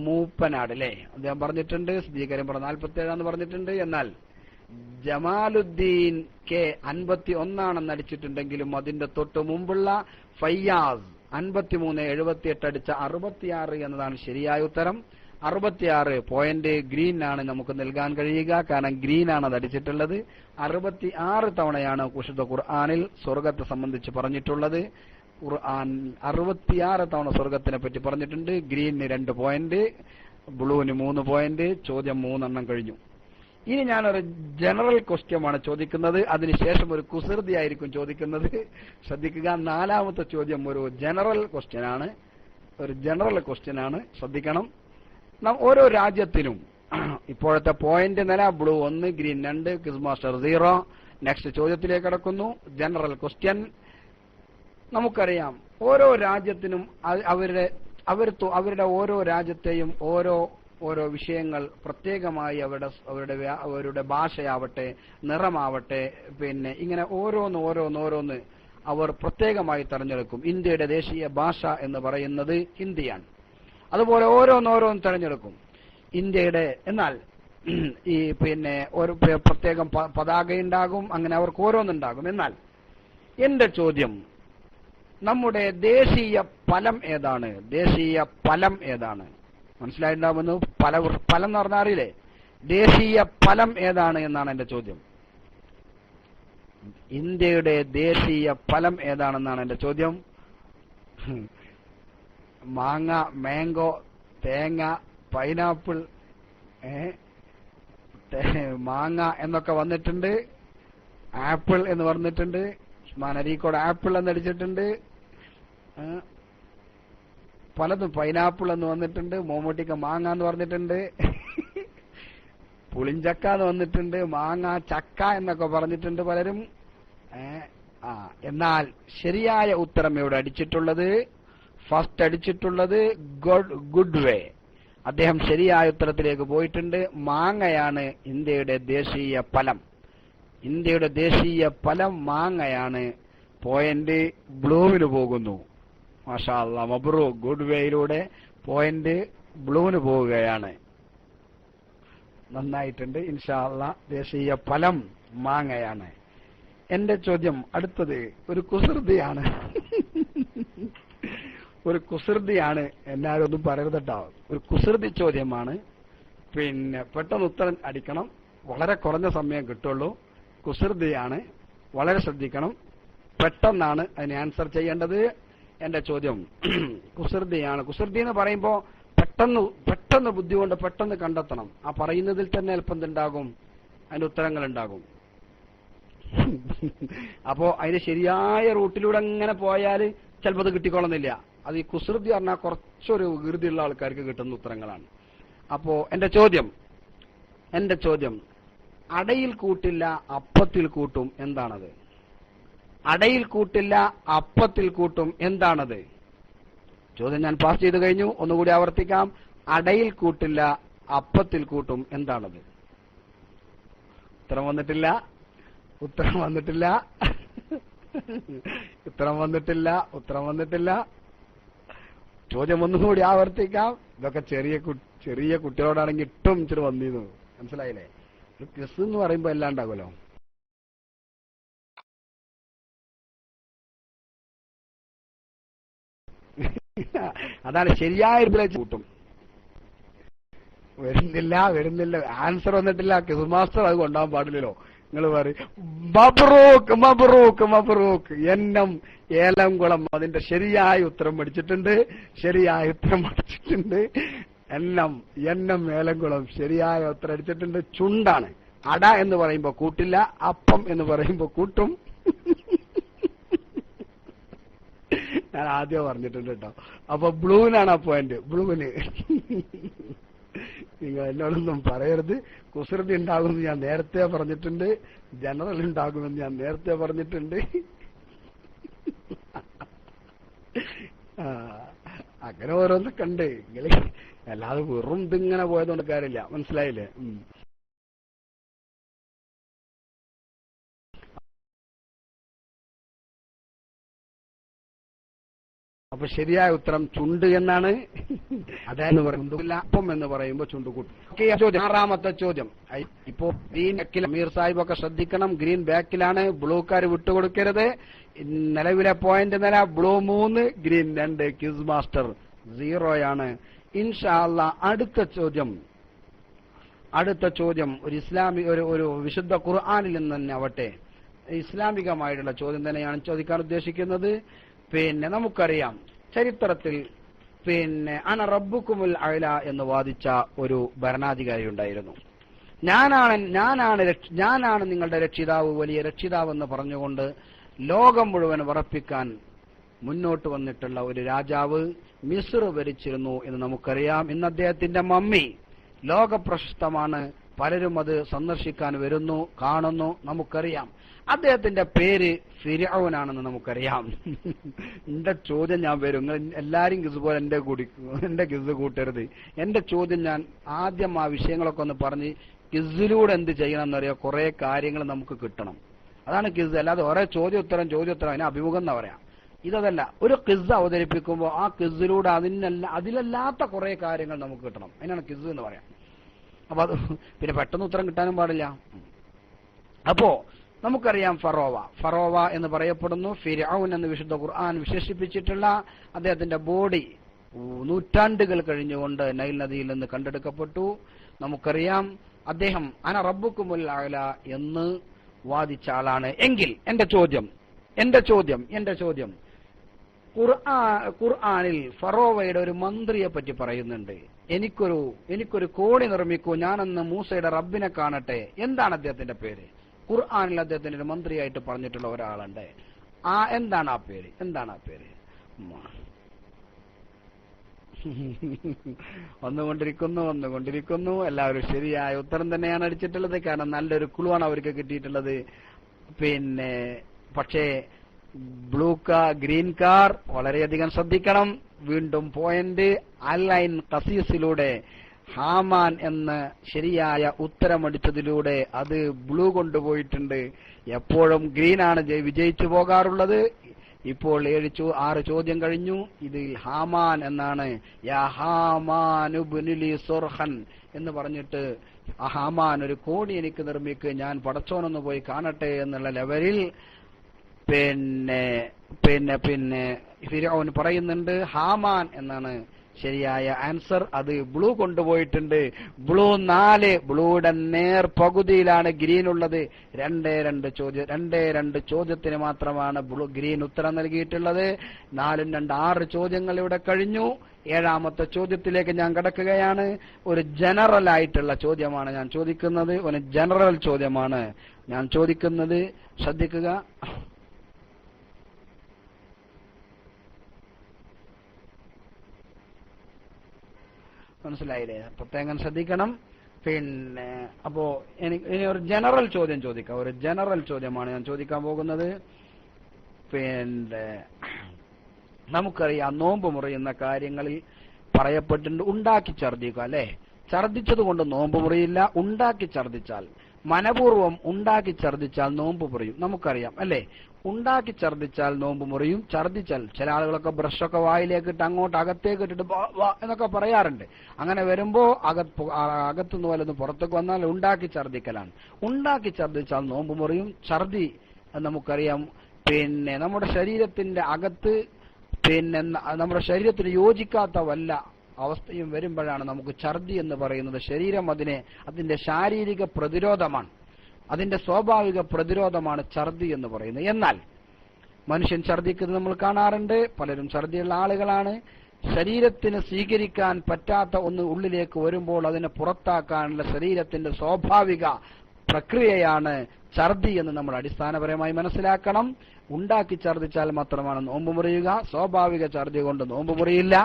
മൂപ്പനാട് അല്ലേ, അദ്ദേഹം പറഞ്ഞിട്ടുണ്ട്. സ്ഥിരീകരം 47 പറഞ്ഞിട്ടുണ്ട്. എന്നാൽ ജമാലുദ്ദീൻ കെ 51 അടിച്ചിട്ടുണ്ടെങ്കിലും അതിന്റെ തൊട്ട് മുമ്പുള്ള ഫയ്യാസ് 53 78 അടിച്ച 66 എന്നതാണ് ശരിയായ ഉത്തരം. 66 പോയിന്റ് ഗ്രീൻ ആണ് നമുക്ക് നൽകാൻ കഴിയുക, കാരണം ഗ്രീൻ ആണ് അത് അടിച്ചിട്ടുള്ളത്. 66 തവണയാണ് വിശുദ്ധ ഖുർആനിൽ സ്വർഗത്തെ സംബന്ധിച്ച് പറഞ്ഞിട്ടുള്ളത്. ഖുർആൻ 66 തവണ സ്വർഗത്തിനെ പറ്റി പറഞ്ഞിട്ടുണ്ട്. ഗ്രീനിന് 2 പോയിന്റ്, ബ്ലൂവിന് 3 പോയിന്റ്. ചോദ്യം 3 കഴിഞ്ഞു. ഇനി ഞാനൊരു ജനറൽ ക്വസ്റ്റ്യനാണ് ചോദിക്കുന്നത്, അതിനുശേഷം ഒരു കുസൃതി ആയിരിക്കും ചോദിക്കുന്നത്. ശ്രദ്ധിക്കുക, 4ാമത്തെ ചോദ്യം ഒരു ജനറൽ ക്വസ്റ്റ്യൻ ആണ്. ശ്രദ്ധിക്കണം. ഓരോ രാജ്യത്തിനും ഇപ്പോഴത്തെ പോയിന്റ് നില blue 1, green 2, quiz master 0. Next ചോദ്യത്തിലേക്ക് കടക്കുന്നു. General question. നമുക്കറിയാം, ഓരോ രാജ്യത്തിനും അവരുടെ ഓരോ രാജ്യത്തെയും ഓരോ വിഷയങ്ങൾ പ്രത്യേകമായി അവരുടെ ഭാഷയാവട്ടെ, നിറമാവട്ടെ, പിന്നെ ഇങ്ങനെ ഓരോന്ന് അവർ പ്രത്യേകമായി തെരഞ്ഞെടുക്കും. ഇന്ത്യയുടെ ദേശീയ ഭാഷ എന്ന് പറയുന്നത് ഹിന്ദിയാണ്. അതുപോലെ ഓരോന്ന് തെരഞ്ഞെടുക്കും ഇന്ത്യയുടെ. എന്നാൽ ഈ പിന്നെ ഒരു പ്രത്യേകം പതാകയുണ്ടാകും, അങ്ങനെ അവർക്ക് ഓരോന്നുണ്ടാകും. എന്നാൽ എന്റെ ചോദ്യം, നമ്മുടെ ദേശീയ ഫലം ഏതാണ്? മനസ്സിലായിട്ടുണ്ടാവുമെന്ന്. ഫലം എന്ന് പറഞ്ഞാൽ അറിയില്ലേ, ദേശീയ ഫലം ഏതാണ് എന്നാണ് എന്റെ ചോദ്യം. ഇന്ത്യയുടെ ദേശീയ ഫലം ഏതാണെന്നാണ് എന്റെ ചോദ്യം. മാംഗോ, തേങ്ങ, പൈനാപ്പിൾ, മാങ്ങ എന്നൊക്കെ വന്നിട്ടുണ്ട്. ആപ്പിൾ എന്ന് പറഞ്ഞിട്ടുണ്ട്. അരീക്കോട് ആപ്പിൾ എന്നടിച്ചിട്ടുണ്ട്. പലതും പൈനാപ്പിൾ എന്ന് വന്നിട്ടുണ്ട്. മോമൂട്ടിക്ക മാങ്ങ എന്ന് പറഞ്ഞിട്ടുണ്ട്. പുളിഞ്ചക്ക എന്ന് വന്നിട്ടുണ്ട്. മാങ്ങ, ചക്ക എന്നൊക്കെ പറഞ്ഞിട്ടുണ്ട് പലരും. എന്നാൽ ശരിയായ ഉത്തരം ഇവിടെ അടിച്ചിട്ടുള്ളത്, ഫസ്റ്റ് അടിച്ചിട്ടുള്ളത് ഗുഡ് വേ. അദ്ദേഹം ശരിയായ ഉത്തരത്തിലേക്ക് പോയിട്ടുണ്ട്. മാങ്ങയാണ് ഇന്ത്യയുടെ ദേശീയ ഫലം. മാങ്ങയാണ്. പോയിന്റ് ബ്ലൂവിന് പോകുന്നു. മാഷാ അല്ലാഹ്, മബ്രൂക്ക്. ഗുഡ് വേയിലൂടെ പോയിന്റ് ബ്ലൂവിന് പോവുകയാണ്. നന്നായിട്ടുണ്ട്. ഇൻഷാ അല്ലാഹ്, ദേശീയ ഫലം മാങ്ങയാണ്. എന്റെ ചോദ്യം അടുത്തത് ഒരു കുസൃതിയാണ്. എല്ലാവരും ഒന്നും പറയരുതട്ടോ. ഒരു കുസൃതി ചോദ്യമാണ്. പിന്നെ പെട്ടെന്ന് ഉത്തരം അടിക്കണം. വളരെ കുറഞ്ഞ സമയം കിട്ടുള്ളൂ. കുസൃതിയാണ്, വളരെ ശ്രദ്ധിക്കണം. പെട്ടെന്നാണ് അതിന് ആൻസർ ചെയ്യേണ്ടത്. എന്റെ ചോദ്യം കുസൃതിയാണ്. കുസൃതി എന്ന് പറയുമ്പോ പെട്ടെന്ന് ബുദ്ധി കൊണ്ട് പെട്ടെന്ന് കണ്ടെത്തണം. ആ പറയുന്നതിൽ തന്നെ അല്പം എന്തുണ്ടാകും, അതിന്റെ ഉത്തരങ്ങൾ ഉണ്ടാകും. അപ്പോ അതിന് ശരിയായ റൂട്ടിലൂടെ അങ്ങനെ പോയാൽ ചിലപ്പോൾ അത് കിട്ടിക്കൊള്ളുന്നില്ല. അത് ഈ കുസൃതി പറഞ്ഞാൽ കുറച്ചൊരു വികൃതിയുള്ള ആൾക്കാർക്ക് കിട്ടുന്ന ഉത്തരങ്ങളാണ്. അപ്പോ എന്റെ ചോദ്യം അടയിൽ കൂട്ടില്ല, അപ്പത്തിൽ കൂട്ടും, എന്താണത്? അടയിൽ കൂട്ടില്ല, അപ്പത്തിൽ കൂട്ടും, എന്താണത്? ചോദ്യം ഞാൻ പാസ് ചെയ്ത് കഴിഞ്ഞു. ഒന്നുകൂടി ആവർത്തിക്കാം. അടയിൽ കൂട്ടില്ല, അപ്പത്തിൽ കൂട്ടും, എന്താണത്? ഉത്തരം വന്നിട്ടില്ല. ചോദ്യം ഒന്നുകൂടി ആവർത്തിക്കാം. ഇതൊക്കെ ചെറിയ കുട്ടികളോടാണെങ്കിൽ ഇട്ടും ഇച്ചിരി വന്നിരുന്നു. മനസ്സിലായില്ലേ? ഒരു ക്വിസ് എന്ന് പറയുമ്പോ എല്ലാം ഉണ്ടാകുമല്ലോ. അതാണ് ശരിയായ കൂട്ടും. വരുന്നില്ല, ആൻസർ വന്നിട്ടില്ല, ക്വിസ് മാസ്റ്റർ അത് കൊണ്ടുപോകാൻ പാടില്ലല്ലോ. നിങ്ങൾ പറയും മബ്രൂക്ക് മബ്രൂക്ക് മബ്രൂക്ക്. എണ്ണം ഏലംകുളം അതിന്റെ ശരിയായ ഉത്തരം പഠിച്ചിട്ടുണ്ട്. എണ്ണം ഏലംകുളം ശരിയായ ഉത്തരം അടിച്ചിട്ടുണ്ട്. ചുണ്ടാണ്. അട എന്ന് പറയുമ്പോ കൂട്ടില്ല, അപ്പം എന്ന് പറയുമ്പോ കൂട്ടും. ഞാൻ ആദ്യം പറഞ്ഞിട്ടുണ്ട് കേട്ടോ. അപ്പൊ ബ്ലൂവിനാണ് ആ പോയിന്റ്. ബ്ലൂവിന് നിങ്ങൾ എന്നോടൊന്നും പറയരുത്. കുസൃതി ഉണ്ടാകുമെന്ന് ഞാൻ നേരത്തെ പറഞ്ഞിട്ടുണ്ട്. ജനറൽ ഉണ്ടാകുമെന്ന് ഞാൻ നേരത്തെ പറഞ്ഞിട്ടുണ്ട്. അങ്ങനെ ഓരോന്നൊക്കെ ഉണ്ട്. അല്ലാതെ വെറും ഇതിങ്ങനെ പോയതുകൊണ്ട് കാര്യമില്ല. മനസ്സിലായില്ലേ? അപ്പൊ ശരിയായ ഉത്തരം ചുണ്ട് എന്നാണ്. അതായത് അപ്പം എന്ന് പറയുമ്പോ ചുണ്ട് കൂട്ടും. ആറാമത്തെ ചോദ്യം. ഇപ്പോ ഗ്രീൻ ബാക്കിൽ അമീർ സാഹിബൊക്കെ ശ്രദ്ധിക്കണം. ഗ്രീൻ ബാക്കിലാണ്. ബ്ലൂക്കാർ വിട്ടുകൊടുക്കരുത്. നിലവിലെ പോയിന്റ് നില ബ്ലൂ 3, ഗ്രീൻ 2. ക്വിസ് മാസ്റ്റർ 0 ഇൻഷാ അല്ലാഹ്. അടുത്ത ചോദ്യം ഒരു ഇസ്ലാമിക ഒരു വിശുദ്ധ ഖുർആനിൽ നിന്ന് തന്നെ ആവട്ടെ, ഇസ്ലാമികമായിട്ടുള്ള ചോദ്യം തന്നെയാണ് ചോദിക്കാൻ ഉദ്ദേശിക്കുന്നത്. പിന്നെ നമുക്കറിയാം ചരിത്രത്തിൽ അന റബ്ബുക്കുമുൽ അഅ്ല എന്ന് വാദിച്ച ഒരു ഭരണാധികാരി ഉണ്ടായിരുന്നു. ഞാനാണ് നിങ്ങളുടെ രക്ഷിതാവ്, വലിയ രക്ഷിതാവ് എന്ന് പറഞ്ഞുകൊണ്ട് ലോകം മുഴുവൻ വിറപ്പിക്കാൻ മുന്നോട്ട് വന്നിട്ടുള്ള ഒരു രാജാവ് മിസ്ർ ഭരിച്ചിരുന്നു എന്ന് നമുക്കറിയാം. ഇന്ന് അദ്ദേഹത്തിന്റെ മമ്മി ലോകപ്രശസ്തമാണ്. പലരും അത് സന്ദർശിക്കാൻ വരുന്നു, കാണുന്നു. നമുക്കറിയാം അദ്ദേഹത്തിന്റെ പേര് ഫിർഔനാണെന്ന് നമുക്കറിയാം. എന്റെ ചോദ്യം ഞാൻ വരും. എല്ലാരും കിസ് പോലെ എന്റെ കിസ് കൂട്ടരുത്. എന്റെ ചോദ്യം ഞാൻ ആദ്യം ആ വിഷയങ്ങളൊക്കെ ഒന്ന് പറഞ്ഞ് കിസിലൂടെ എന്ത് ചെയ്യണം എന്നറിയാം. കുറെ കാര്യങ്ങൾ നമുക്ക് കിട്ടണം. അതാണ് കിസ്. അല്ലാതെ ഓരോ ചോദ്യോത്തരം അതിന് അഭിമുഖം എന്നാ പറയാം. ഇതല്ല. ഒരു കിസ് അവതരിപ്പിക്കുമ്പോൾ ആ കിസിലൂടെ അതിലല്ലാത്ത കുറെ കാര്യങ്ങൾ നമുക്ക് കിട്ടണം. അതിനാണ് കിസ് എന്ന് പറയാം. അപ്പൊ അത് പിന്നെ പെട്ടെന്ന് ഉത്തരം കിട്ടാനും പാടില്ല. അപ്പോ നമുക്കറിയാം ഫറോവ എന്ന് പറയപ്പെടുന്നു. ഫിർഔൻ എന്ന് വിശുദ്ധ ഖുർആൻ വിശേഷിപ്പിച്ചിട്ടുള്ള അദ്ദേഹത്തിന്റെ ബോഡി നൂറ്റാണ്ടുകൾ കഴിഞ്ഞുകൊണ്ട് നൈൽ നദിയിൽ നിന്ന് കണ്ടെടുക്കപ്പെട്ടു. നമുക്കറിയാം അദ്ദേഹം അന റബ്ബുക്കുമുൽ അഅ്ല എന്ന് വാദിച്ച ആളാണ്. എങ്കിൽ എന്റെ ചോദ്യം ഖുർആനിൽ ഫറോവയുടെ ഒരു മന്ത്രിയെ പറ്റി പറയുന്നുണ്ട്. എനിക്കൊരു കോണി നിർമ്മിക്കൂ, ഞാനന്ന് മൂസയുടെ റബ്ബിനെ കാണട്ടെ. എന്താണ് അദ്ദേഹത്തിന്റെ പേര്? ഖുർആനിൽ അദ്ദേഹത്തിന്റെ ഒരു മന്ത്രിയായിട്ട് പറഞ്ഞിട്ടുള്ള ഒരാളുണ്ട്. എന്താണ് ആ പേര്? വന്നുകൊണ്ടിരിക്കുന്നു. എല്ലാവരും ശരിയായ ഉത്തരം തന്നെയാണ് അടിച്ചിട്ടുള്ളത്. കാരണം നല്ലൊരു ക്ലൂ ആണ് അവർക്ക് കിട്ടിയിട്ടുള്ളത്. പക്ഷേ ഗ്രീൻ കാർ വളരെയധികം ശ്രദ്ധിക്കണം. വീണ്ടും പോയിന്റ് അലൈൻ ഖസീസിലൂടെ ഹാമാൻ എന്ന ശരിയായ ഉത്തരമടിച്ചതിലൂടെ അത് ബ്ലൂ കൊണ്ടുപോയിട്ടുണ്ട്. എപ്പോഴും ഗ്രീനാണ് വിജയിച്ചു പോകാറുള്ളത്. ഇപ്പോൾ 6 ചോദ്യം കഴിഞ്ഞു. ഇതിൽ ഹാമാൻ എന്നാണ്. യാ ഹാമാനു ബുനിലി സുർഹൻ എന്ന് പറഞ്ഞിട്ട് ഹാമാൻ ഒരു കോണി എനിക്ക് നിർമ്മിക്കുക, ഞാൻ പടച്ചോനൊന്ന് പോയി കാണട്ടെ എന്നുള്ള ലെവലിൽ ഫിർഔൻ പറയുന്നുണ്ട്. ഹാമാൻ എന്നാണ് ശരിയായ ആൻസർ. അത് ബ്ലൂ കൊണ്ടുപോയിട്ടുണ്ട്. ബ്ലൂ 4. ബ്ലൂയുടെ നേർ പകുതിയിലാണ് ഗ്രീൻ ഉള്ളത്. 2 ചോദ്യത്തിന് മാത്രമാണ് ഗ്രീൻ ഉത്തരം നൽകിയിട്ടുള്ളത്. 4 2 6 ചോദ്യങ്ങൾ ഇവിടെ കഴിഞ്ഞു. 7ാമത്തെ ചോദ്യത്തിലേക്ക് ഞാൻ കടക്കുകയാണ്. ഒരു ജനറൽ ആയിട്ടുള്ള ചോദ്യമാണ് ഞാൻ ചോദിക്കുന്നത്. ഒരു ജനറൽ ചോദ്യമാണ് ഞാൻ ചോദിക്കുന്നത്. ശ്രദ്ധിക്കുക. മനസ്സിലായില്ലേ? പ്രത്യേകം ശ്രദ്ധിക്കണം. അപ്പോ ഇനി ഒരു ജനറൽ ചോദ്യം ചോദിക്കാം. ഒരു ജനറൽ ചോദ്യമാണ് ഞാൻ ചോദിക്കാൻ പോകുന്നത്. നമുക്കറിയാം നോമ്പ് മുറിയുന്ന കാര്യങ്ങളിൽ പറയപ്പെട്ടിട്ടുണ്ട് ഉണ്ടാക്കി ഛർദ്ദിക്കുക. അല്ലെ? ഛർദ്ദിച്ചത് കൊണ്ട് നോമ്പ് മുറിയില്ല. ഉണ്ടാക്കി ഛർദ്ദിച്ചാൽ, മനപൂർവ്വം ഉണ്ടാക്കി ഛർദ്ദിച്ചാൽ നോമ്പ് മുറിയും. നമുക്കറിയാം അല്ലെ? ഉണ്ടാക്കി ഛർദ്ദിച്ചാൽ നോമ്പ് മുറിയും. ഛർദ്ദിച്ചാൽ ചില ആളുകളൊക്കെ ബ്രഷൊക്കെ വായിലേക്ക് ഇട്ട് അങ്ങോട്ട് അകത്തേക്ക് ഇട്ടിട്ട് എന്നൊക്കെ പറയാറുണ്ട്. അങ്ങനെ വരുമ്പോ അകത്തുനിന്ന് വല്ലതും പുറത്തേക്ക് വന്നാൽ ഉണ്ടാക്കി ഛർദ്ദിക്കലാണ്. ഉണ്ടാക്കി ഛർദ്ദിച്ചാൽ നോമ്പ് മുറിയും. ഛർദ്ദി നമുക്കറിയാം നമ്മുടെ ശരീരത്തിന്റെ അകത്ത് പിന്നെ നമ്മുടെ ശരീരത്തിന് യോജിക്കാത്ത വല്ല അവസ്ഥയും വരുമ്പോഴാണ് നമുക്ക് ഛർദി എന്ന് പറയുന്നത്. ശരീരം അതിന്റെ ശാരീരിക പ്രതിരോധമാണ്, അതിന്റെ സ്വാഭാവിക പ്രതിരോധമാണ് ഛർദി എന്ന് പറയുന്നത്. എന്നാൽ മനുഷ്യൻ ഛർദിക്കുന്നത് നമ്മൾ കാണാറുണ്ട്. പലരും ഛർദിയുള്ള ആളുകളാണ്. ശരീരത്തിന് സ്വീകരിക്കാൻ പറ്റാത്ത ഒന്ന് ഉള്ളിലേക്ക് വരുമ്പോൾ അതിനെ പുറത്താക്കാനുള്ള ശരീരത്തിന്റെ സ്വാഭാവിക പ്രക്രിയയാണ് ഛർദി എന്ന് നമ്മൾ അടിസ്ഥാനപരമായി മനസ്സിലാക്കണം. ഉണ്ടാക്കി ഛർദിച്ചാൽ മാത്രമാണ് നോമ്പ് മുറിയുക. സ്വാഭാവിക ഛർദി കൊണ്ട് നോമ്പ് മുറിയില്ല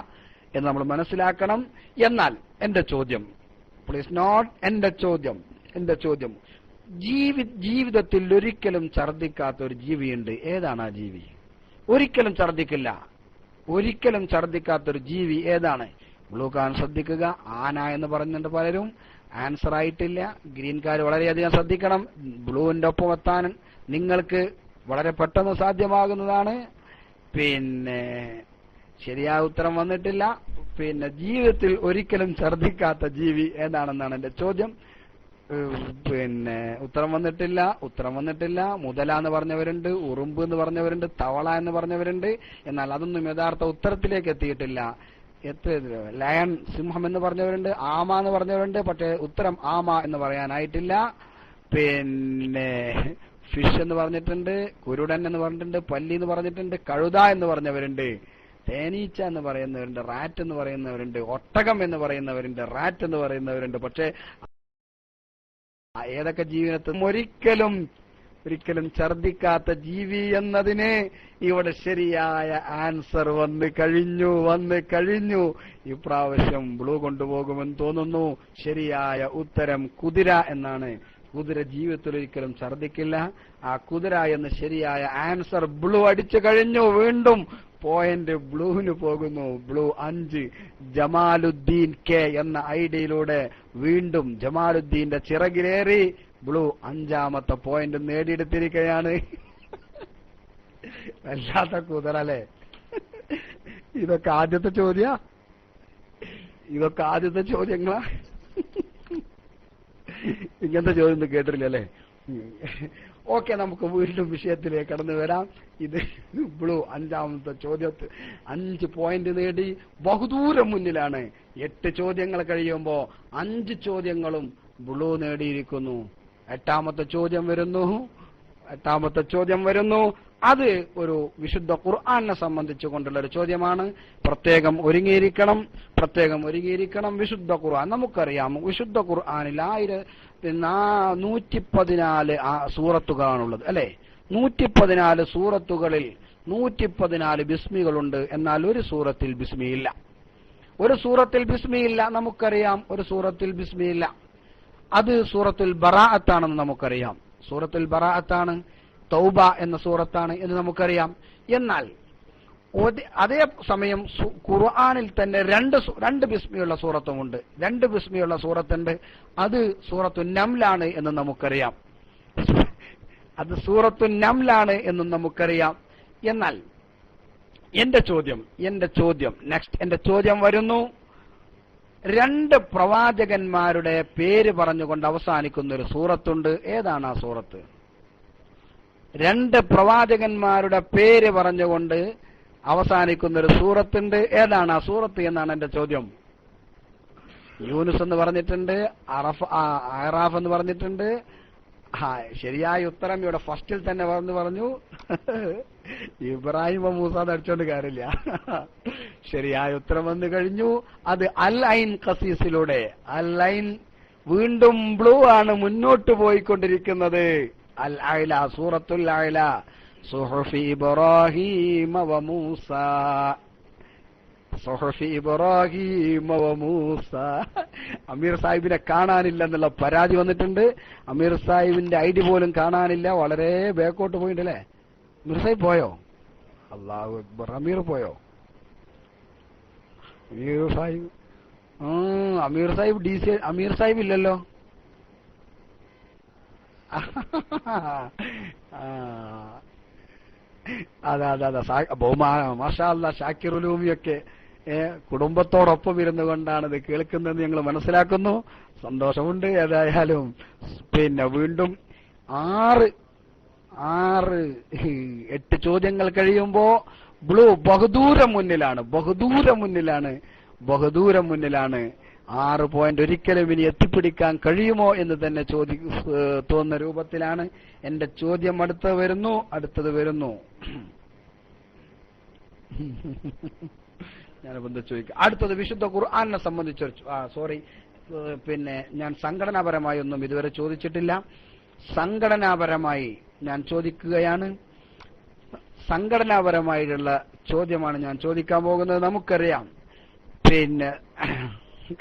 എന്ന് നമ്മൾ മനസ്സിലാക്കണം. എന്നാൽ എന്റെ ചോദ്യം, പ്ലീസ് നോട്ട്, എന്റെ ചോദ്യം, ജീവിതത്തിൽ ഒരിക്കലും ഛർദിക്കാത്ത ഒരു ജീവിയുണ്ട്. ഏതാണ് ആ ജീവി? ഒരിക്കലും ഛർദിക്കാത്തൊരു ജീവി ഏതാണ്? ബ്ലൂ കാർഡ് ശ്രദ്ധിക്കുക. ആന എന്ന് പറയുന്നുണ്ട് പലരും. ആൻസർ ആയിട്ടില്ല. ഗ്രീൻ കാർഡ് വളരെയധികം ശ്രദ്ധിക്കണം. ബ്ലൂവിന്റെ ഒപ്പം എത്താൻ നിങ്ങൾക്ക് വളരെ പെട്ടെന്ന് സാധ്യമാകുന്നതാണ്. പിന്നെ ശരിയായ ഉത്തരം വന്നിട്ടില്ല. പിന്നെ ജീവിതത്തിൽ ഒരിക്കലും ഛർദിക്കാത്ത ജീവി ഏതാണെന്നാണ് എന്റെ ചോദ്യം. പിന്നെ ഉത്തരം വന്നിട്ടില്ല. മുതല എന്ന് പറഞ്ഞവരുണ്ട്, ഉറുമ്പ് എന്ന് പറഞ്ഞവരുണ്ട്, തവള എന്ന് പറഞ്ഞവരുണ്ട്. എന്നാൽ അതൊന്നും യഥാർത്ഥ ഉത്തരത്തിലേക്ക് എത്തിയിട്ടില്ല. ലയൺ, സിംഹം എന്ന് പറഞ്ഞവരുണ്ട്, ആമ എന്ന് പറഞ്ഞവരുണ്ട്. പക്ഷേ ഉത്തരം ആമ എന്ന് പറയാനായിട്ടില്ല. പിന്നെ ഫിഷ് എന്ന് പറഞ്ഞിട്ടുണ്ട്, കുരുടൻ എന്ന് പറഞ്ഞിട്ടുണ്ട്, പല്ലി എന്ന് പറഞ്ഞിട്ടുണ്ട്, കഴുത എന്ന് പറഞ്ഞവരുണ്ട്, തേനീച്ച എന്ന് പറയുന്നവരുണ്ട്, റാറ്റ് എന്ന് പറയുന്നവരുണ്ട്, ഒട്ടകം എന്ന് പറയുന്നവരുണ്ട്, റാറ്റ് എന്ന് പറയുന്നവരുണ്ട്. പക്ഷേ ഏതൊക്കെ ജീവിതത്തിൽ ഒരിക്കലും ഛർദിക്കാത്ത ജീവി എന്നതിന് ഇവിടെ ശരിയായ ആൻസർ വന്ന് കഴിഞ്ഞു. ഇപ്രാവശ്യം ബ്ലൂ കൊണ്ടുപോകുമെന്ന് തോന്നുന്നു. ശരിയായ ഉത്തരം കുതിര എന്നാണ്. കുതിര ജീവിതത്തിൽ ഒരിക്കലും ഛർദിക്കില്ല. ആ കുതിര എന്ന് ശരിയായ ആൻസർ ബ്ലൂ അടിച്ചു കഴിഞ്ഞു. വീണ്ടും പോയിന്റ് ബ്ലൂവിന് പോകുന്നു. ബ്ലൂ 5. ജമാലുദ്ദീൻ കെ എന്ന ഐഡിയിലൂടെ വീണ്ടും ജമാലുദ്ദീന്റെ ചിറകിലേറി ബ്ലൂ 5ാമത്തെ പോയിന്റ് നേടിയെടുത്തിരിക്കുകയാണ്. വല്ലാത്ത കുതിര അല്ലേ? ഇതൊക്കെ ആദ്യത്തെ ചോദ്യങ്ങളാ. ഇങ്ങനത്തെ ചോദ്യം കേട്ടിട്ടില്ല അല്ലേ? ഓക്കെ, നമുക്ക് വീണ്ടും വിഷയത്തിലേക്ക് കടന്നു വരാം. ഇത് ബ്ലൂ 5ാമത്തെ ചോദ്യത്തിൽ 5 പോയിന്റ് നേടി ബഹുദൂരം മുന്നിലാണ്. 8 ചോദ്യങ്ങൾ കഴിയുമ്പോ 5 ചോദ്യങ്ങളും ബ്ലൂ നേടിയിരിക്കുന്നു. 8ാമത്തെ ചോദ്യം വരുന്നു. അത് ഒരു വിശുദ്ധ ഖുർആനെ സംബന്ധിച്ചുകൊണ്ടുള്ള ഒരു ചോദ്യമാണ്. പ്രത്യേകം ഒരുങ്ങിയിരിക്കണം. വിശുദ്ധ ഖുർആൻ നമുക്കറിയാം. വിശുദ്ധ ഖുർആനിൽ 114 സൂറത്തുകളാണുള്ളത് അല്ലെ? 114 സൂറത്തുകളിൽ 114 ബിസ്മികളുണ്ട്. എന്നാൽ ഒരു സൂറത്തിൽ ബിസ്മിയില്ല. നമുക്കറിയാം ഒരു സൂറത്തിൽ ബിസ്മിയില്ല. അത് സൂറത്തുൽ ബറാഅത്താണെന്ന് നമുക്കറിയാം. സൂറത്തുൽ ബറാഅത്താണ്, തൗബ എന്ന സൂറത്താണ് എന്ന് നമുക്കറിയാം. എന്നാൽ അതേ സമയം ഖുർആനിൽ തന്നെ രണ്ട് ബിസ്മിയുള്ള സൂറത്തുമുണ്ട്. 2 ബിസ്മിയുള്ള സൂറത്തുണ്ട്. അത് സൂറത്തുൻ നംലാണ് എന്നും നമുക്കറിയാം. എന്നാൽ എന്റെ ചോദ്യം വരുന്നു. 2 പ്രവാചകന്മാരുടെ പേര് പറഞ്ഞുകൊണ്ട് അവസാനിക്കുന്ന ഒരു സൂറത്തുണ്ട്. ഏതാണ് ആ സൂറത്ത്? 2 പ്രവാചകന്മാരുടെ പേര് പറഞ്ഞുകൊണ്ട് അവസാനിക്കുന്ന ഒരു സൂറത്തുണ്ട്. ഏതാണ് ആ സൂറത്ത് എന്നാണ് എന്റെ ചോദ്യം. യൂനുസ് എന്ന് പറഞ്ഞിട്ടുണ്ട്, അറാഫ് എന്ന് പറഞ്ഞിട്ടുണ്ട്. ശരിയായ ഉത്തരം ഇവിടെ ഫസ്റ്റിൽ തന്നെ പറഞ്ഞു. ഇബ്രാഹിം മൂസ അടിച്ചോണ്ട് കാര്യമില്ല. ശരിയായ ഉത്തരം വന്നു കഴിഞ്ഞു. അത് അൽ ഐൻ ഖസീസിലൂടെ. അൽ ഐൻ വീണ്ടും ബ്ലൂ ആണ് മുന്നോട്ട് പോയിക്കൊണ്ടിരിക്കുന്നത്. അൽ അഅ്ല, സൂറത്തുൽ അഅ്ല, സുഹുഫി ഇബ്രാഹീമ വ മൂസ. അമീർ സാഹിബിനെ കാണാനില്ലെന്നുള്ള പരാതി വന്നിട്ടുണ്ട്. അമീർ സാഹിബിന്റെ ഐഡി പോലും കാണാനില്ല. വളരെ ബാക്കോട്ട് പോയിട്ടല്ലേ? അമീർ സാഹിബ് പോയോ? അല്ലാഹു അക്ബർ. അമീർ പോയോ? അമീർ സാഹിബ് DC. അമീർ സാഹിബ് ഇല്ലല്ലോ. അതെ. മാഷാ അല്ലാഹ്, ഷാക്കിർ ഉലൂമിയൊക്കെ കുടുംബത്തോടൊപ്പം ഇരുന്നു കൊണ്ടാണ് ഇത് കേൾക്കുന്നതെന്ന് ഞങ്ങൾ മനസ്സിലാക്കുന്നു. സന്തോഷമുണ്ട്. ഏതായാലും പിന്നെ വീണ്ടും 8 ചോദ്യങ്ങൾ കഴിയുമ്പോ ബ്ലൂ ബഹുദൂരം മുന്നിലാണ്. 6 പോയിന്റ് ഒരിക്കലും ഇനി എത്തിപ്പിടിക്കാൻ കഴിയുമോ എന്ന് തന്നെ തോന്നുന്ന രൂപത്തിലാണ് എന്റെ ചോദ്യം. അടുത്തത് വരുന്നു. ഞാനിപ്പോ എന്താ ചോദിക്കുക? അടുത്തത് വിശുദ്ധ ഖുർആനെ സംബന്ധിച്ചൊരു ഞാൻ സംഘടനാപരമായി ഒന്നും ഇതുവരെ ചോദിച്ചിട്ടില്ല. സംഘടനാപരമായി ഞാൻ ചോദിക്കുകയാണ്. സംഘടനാപരമായിട്ടുള്ള ചോദ്യമാണ് ഞാൻ ചോദിക്കാൻ പോകുന്നത്. നമുക്കറിയാം,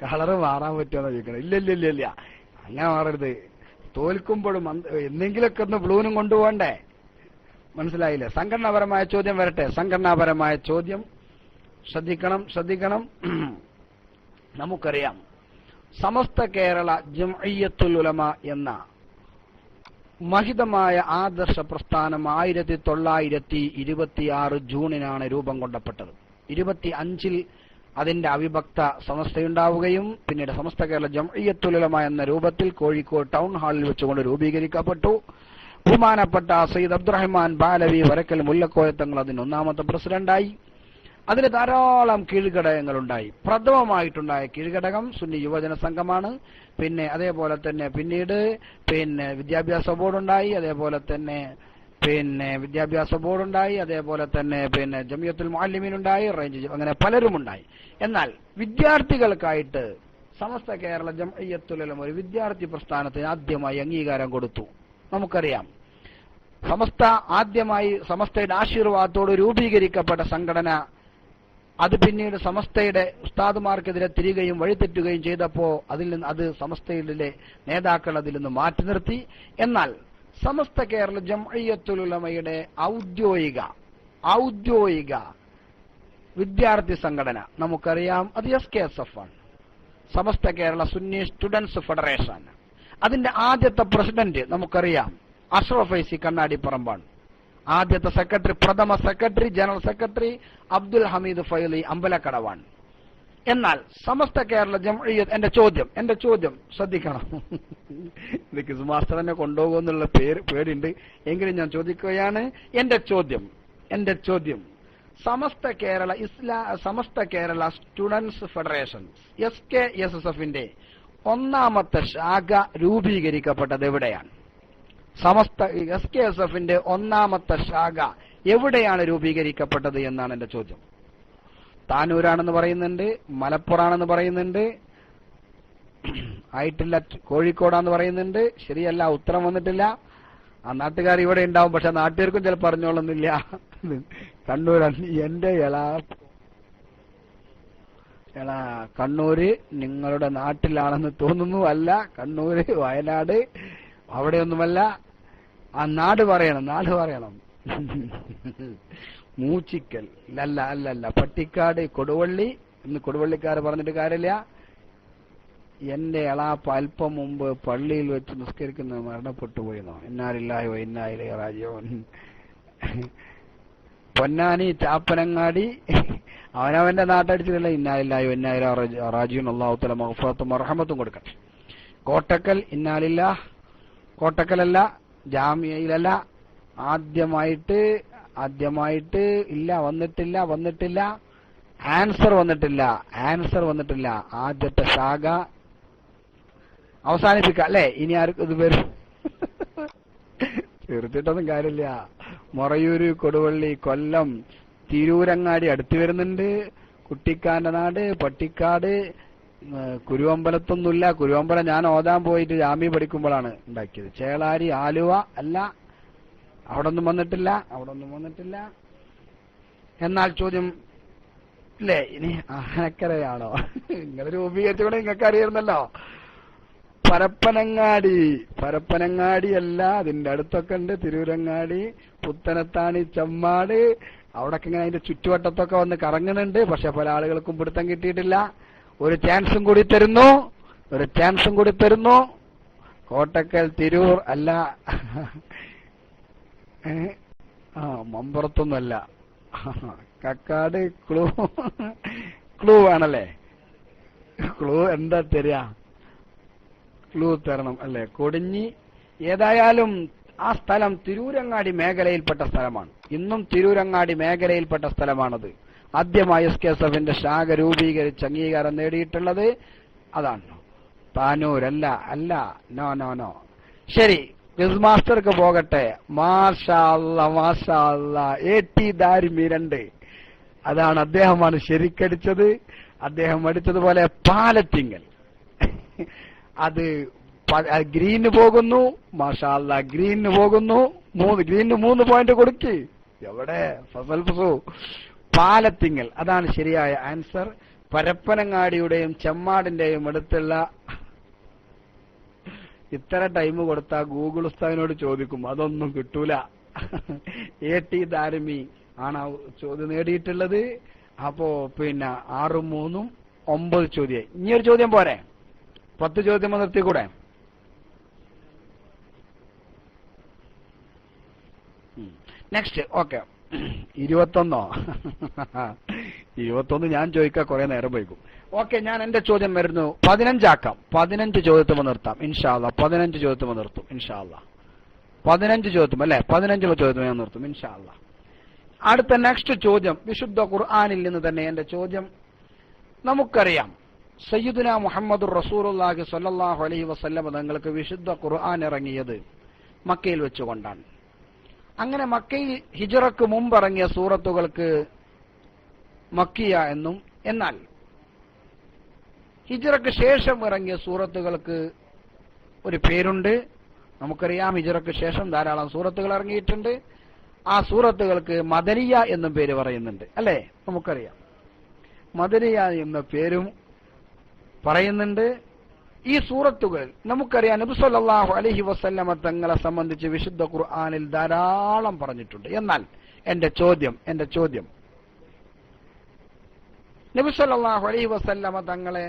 കളറ് മാറാൻ പറ്റുമെന്ന് ചോദിക്കണം. ഇല്ല, അങ്ങനെ മാറരുത്. തോൽക്കുമ്പോഴും എന്തെങ്കിലുമൊക്കെ ഒന്ന് ബ്ലൂനും കൊണ്ടുപോകണ്ടേ? മനസ്സിലായില്ലേ? സംഘടനാപരമായ ചോദ്യം വരട്ടെ. സംഘടനാപരമായ ചോദ്യം ശ്രദ്ധിക്കണം. നമുക്കറിയാം, സമസ്ത കേരള ജംഇയ്യത്തുൽ ഉലമ എന്ന മഹിതമായ ആദർശ പ്രസ്ഥാനം 1926 ജൂണിനാണ് രൂപം കൊണ്ടപ്പെട്ടത്. 25 അതിന്റെ അവിഭക്ത സമസ്തയുണ്ടാവുകയും പിന്നീട് സമസ്ത കേരള ജംഇയ്യത്തുൽ ഉലമ എന്ന രൂപത്തിൽ കോഴിക്കോട് ടൗൺ ഹാളിൽ വെച്ചുകൊണ്ട് രൂപീകരിക്കപ്പെട്ടു. ബഹുമാനപ്പെട്ട സയ്യിദ് അബ്ദുറഹ്മാൻ ബാലവി വരക്കൽ മുല്ലക്കോയത്തങ്ങൾ അതിന് 1ാമത്തെ പ്രസിഡന്റായി. അതിന് ധാരാളം കീഴ്ഘടകങ്ങളുണ്ടായി. പ്രഥമമായിട്ടുണ്ടായ കീഴ്ഘടകം സുന്നി യുവജന സംഘമാണ്. അതേപോലെ തന്നെ പിന്നീട് വിദ്യാഭ്യാസ ബോർഡുണ്ടായി. അതേപോലെ തന്നെ ജമിയത്തുൽ മുഅല്ലിമീൻ ഉണ്ടായി. അങ്ങനെ പലരും ഉണ്ടായി. എന്നാൽ വിദ്യാർത്ഥികൾക്കായിട്ട് സമസ്ത കേരള ജംഇയ്യത്തുൽ ഉലമ ഒരു വിദ്യാർത്ഥി പ്രസ്ഥാനത്തിന് ആദ്യമായി അംഗീകാരം കൊടുത്തു. നമുക്കറിയാം, സമസ്തയുടെ ആശീർവാദത്തോട് രൂപീകരിക്കപ്പെട്ട സംഘടന അത് പിന്നീട് സമസ്തയുടെ ഉസ്താദുമാർക്കെതിരെ തിരികെയും വഴിതെറ്റുകയും ചെയ്തപ്പോൾ അത് സമസ്തയിലെ നേതാക്കൾ അതിൽ നിന്ന് മാറ്റി നിർത്തി. എന്നാൽ സമസ്ത കേരള ജംഇയ്യത്തുൽ ഉലമയുടെ ഔദ്യോഗിക വിദ്യാർത്ഥി സംഘടന നമുക്കറിയാം, അത് SKSF ആണ്. Samastha Kerala Sunni students federation. അതിന്റെ ആദ്യത്തെ പ്രസിഡന്റ് നമുക്കറിയാം അഷ്റഫ് ഫൈസി കണ്ണാടിപ്പറമ്പാണ്. ആദ്യത്തെ സെക്രട്ടറി, പ്രഥമ secretary, general secretary Abdul Hameed Faili അമ്പലക്കടവാണ്. എന്നാൽ സമസ്ത കേരള ജംഇയ്യത്ത്, എന്റെ ചോദ്യം ശ്രദ്ധിക്കണം. എനിക്ക് മാസ്റ്റർ തന്നെ കൊണ്ടുപോകുമെന്നുള്ള പേടിയുണ്ട്, എങ്കിലും ഞാൻ ചോദിക്കുകയാണ്. എന്റെ ചോദ്യം സമസ്ത കേരള സ്റ്റുഡൻസ് ഫെഡറേഷൻ SKSFന്റെ 1ാമത്തെ ശാഖ രൂപീകരിക്കപ്പെട്ടത് എവിടെയാണ്? SKSFന്റെ 1ാമത്തെ ശാഖ എവിടെയാണ് രൂപീകരിക്കപ്പെട്ടത് എന്നാണ് എന്റെ ചോദ്യം. താനൂരാണെന്ന് പറയുന്നുണ്ട്, മലപ്പുറാണെന്ന് പറയുന്നുണ്ട്, ആയിട്ടില്ല കോഴിക്കോടാന്ന് പറയുന്നുണ്ട്. ശരിയല്ല, ഉത്തരം വന്നിട്ടില്ല. ആ നാട്ടുകാർ ഇവിടെ ഉണ്ടാവും, പക്ഷെ നാട്ടുകാർക്കും ചിലപ്പോൾ പറഞ്ഞോളുന്നില്ല. കണ്ണൂരാണ്. എന്റെ കണ്ണൂര് നിങ്ങളുടെ നാട്ടിലാണെന്ന് തോന്നുന്നു. അല്ല, കണ്ണൂര്, വയനാട്, അവിടെയൊന്നുമല്ല. ആ നാട് പറയണം. മൂച്ചിക്കൽ അല്ല, പട്ടിക്കാട്, കൊടുവള്ളി. ഇന്ന് കൊടുവള്ളിക്കാര് പറഞ്ഞിട്ട് കാര്യമില്ല. എന്റെ എളാപ്പ അല്പം മുമ്പ് പള്ളിയിൽ വെച്ച് നിസ്കരിക്കുന്നത് മരണപ്പെട്ടു പോയിരുന്നോ? ഇന്നാ ലില്ലാഹി വ ഇന്നാ ഇലൈഹി റാജിഊൻ. പൊന്നാനി, ചാപ്പനങ്ങാടി, അവനവന്റെ നാട്ടടിച്ചിട്ടില്ല. ഇന്നാ ലില്ലാഹി വ ഇന്നാ ഇലൈഹി റാജിഊൻ. അല്ലാഹു തആല മഗ്ഫിറത്തും റഹ്മത്തും കൊടുക്കട്ടെ. കോട്ടക്കൽ, ഇന്നാ ലില്ലാഹ്. കോട്ടക്കലല്ല, ജാമിയയിലല്ല. ആദ്യമായിട്ട് ഇല്ല, വന്നിട്ടില്ല. ആൻസർ വന്നിട്ടില്ല. ആദ്യത്തെ ശാഖ അവസാനിപ്പിക്കാം അല്ലെ? ഇനി ആർക്കും ഇത് വരും. തീർച്ചയായിട്ടൊന്നും കാര്യമില്ല. മൊറയൂര്, കൊടുവള്ളി, കൊല്ലം, തിരൂരങ്ങാടി അടുത്ത് വരുന്നുണ്ട്. കുട്ടിക്കാന്റെ നാട്, പട്ടിക്കാട്, കുരുവമ്പലത്തൊന്നുമില്ല. കുരുവമ്പലം ഞാൻ ഓതാൻ പോയിട്ട് ജാമ്യ പഠിക്കുമ്പോഴാണ് ഉണ്ടാക്കിയത്. ചേളാരി, ആലുവ അല്ല, അവിടെ ഒന്നും വന്നിട്ടില്ല. എന്നാൽ ചോദ്യം ഇല്ലേ, ഇനി ആനക്കരയാണോ? നിങ്ങൾ രൂപീകരിച്ചുകൊണ്ട് നിങ്ങൾക്ക് അറിയായിരുന്നല്ലോ. പരപ്പനങ്ങാടി അല്ല, അതിന്റെ അടുത്തൊക്കെ ഉണ്ട്. തിരൂരങ്ങാടി, പുത്തനത്താണി, ചമ്മാട്, അവിടൊക്കെ ഇങ്ങനെ അതിന്റെ ചുറ്റുവട്ടത്തൊക്കെ വന്ന് കറങ്ങുന്നുണ്ട്. പക്ഷെ പല ആളുകൾക്കും പിടുത്തം കിട്ടിയിട്ടില്ല. ഒരു ചാൻസും കൂടി തരുന്നു. കോട്ടക്കൽ, തിരൂർ അല്ല, മമ്പുറത്തൊന്നുമല്ല. കക്കാട്. ക്ലൂ വേണല്ലേ? ക്ലൂ എന്താ തരാ? ക്ലൂ തരണം അല്ലേ? കൊടിഞ്ഞി. ഏതായാലും ആ സ്ഥലം തിരൂരങ്ങാടി മേഖലയിൽപ്പെട്ട സ്ഥലമാണ്. ഇന്നും തിരൂരങ്ങാടി മേഖലയിൽപ്പെട്ട സ്ഥലമാണത്. ആദ്യമായി SKSFന്റെ ശാഖ രൂപീകരിച്ച് അംഗീകാരം നേടിയിട്ടുള്ളത് അതാണ്. താനൂരല്ല, അല്ല, നോ നോ നോ. ശരി, ക്വിസ് മാസ്റ്റർക്ക് പോകട്ടെ. മാഷാ അല്ലാഹ്, മാഷാ അല്ലാഹ്. AT ദാരിമി 2, അതാണ്, അദ്ദേഹമാണ് ശരിക്കടിച്ചത്. അദ്ദേഹം അടിച്ചതുപോലെ പാലത്തിങ്ങൽ, അത് ഗ്രീന് പോകുന്നു. മാഷാ അല്ലാഹ്, ഗ്രീന് പോകുന്നു. ഗ്രീന് 3 പോയിന്റ് കൊടുക്കി. എവിടെ ഫസൽ ഫസു? പാലത്തിങ്ങൽ, അതാണ് ശരിയായ ആൻസർ. പരപ്പനങ്ങാടിയുടെയും ചെമ്മാടിന്റെയും അടുത്തുള്ള. ഇത്ര ടൈം കൊടുത്താൽ ഗൂഗിൾ ഉസ്താദിനോട് ചോദിക്കും, അതൊന്നും കിട്ടൂല. AT ദാരിമി ആണ് ചോദ്യം നേടിയിട്ടുള്ളത്. അപ്പോ പിന്നെ 6, 3, 9 ചോദ്യം. ഇനിയൊരു ചോദ്യം പോരെ? 10 ചോദ്യം നിർത്തിക്കൂടെ? നെക്സ്റ്റ്. ഓക്കെ, 21. 21 ഞാൻ ചോദിക്കാൻ കുറെ നേരം വൈകും. ഓക്കെ, ഞാൻ എന്റെ ചോദ്യം വരുന്നു. 15 ആക്കാം. 15 ചോദ്യത്തുമ്പോൾ നിർത്താം ഇൻഷാ അല്ലാഹ്. 15 ചോദ്യത്തുമ്പോൾ നിർത്തും ഇൻഷാ അല്ലാഹ്. 15 ചോദ്യം അല്ലെ? 15 ചോദ്യത്തുമ്പോൾ ഞാൻ നിർത്തും ഇൻഷാ അല്ലാഹ്. അടുത്ത നെക്സ്റ്റ് ചോദ്യം വിശുദ്ധ ഖുർആനിൽ നിന്ന് തന്നെ എന്റെ ചോദ്യം. നമുക്കറിയാം സയ്യിദുനാ മുഹമ്മദുർ റസൂലുള്ളാഹി സ്വല്ലല്ലാഹു അലൈഹി വസല്ലം തങ്ങൾക്ക് വിശുദ്ധ ഖുർആൻ ഇറങ്ങിയത് മക്കയിൽ വെച്ചുകൊണ്ടാണ്. അങ്ങനെ മക്കയിൽ ഹിജ്റക്ക് മുമ്പ് ഇറങ്ങിയ സൂറത്തുകൾക്ക് മക്കിയ എന്നും, എന്നാൽ ഹിജ്റക്ക് ശേഷം ഇറങ്ങിയ സൂറത്തുകൾക്ക് ഒരു പേരുണ്ട്. നമുക്കറിയാം ഹിജ്റക്ക് ശേഷം ധാരാളം സൂറത്തുകൾ ഇറങ്ങിയിട്ടുണ്ട്. ആ സൂറത്തുകൾക്ക് മദനിയ എന്നും പേര് പറയുന്നുണ്ട്, അല്ലേ? നമുക്കറിയാം മദനിയ എന്ന പേരും പറയുന്നുണ്ട്. ഈ സൂറത്തുകൾ നമുക്കറിയാം നബി സല്ലല്ലാഹു അലൈഹി വസല്ലമ തങ്ങളെ സംബന്ധിച്ച് വിശുദ്ധ ഖുർആനിൽ ധാരാളം പറഞ്ഞിട്ടുണ്ട്. എന്നാൽ എന്റെ ചോദ്യം നബി സല്ലല്ലാഹു അലൈഹി വസല്ലമ തങ്ങളെ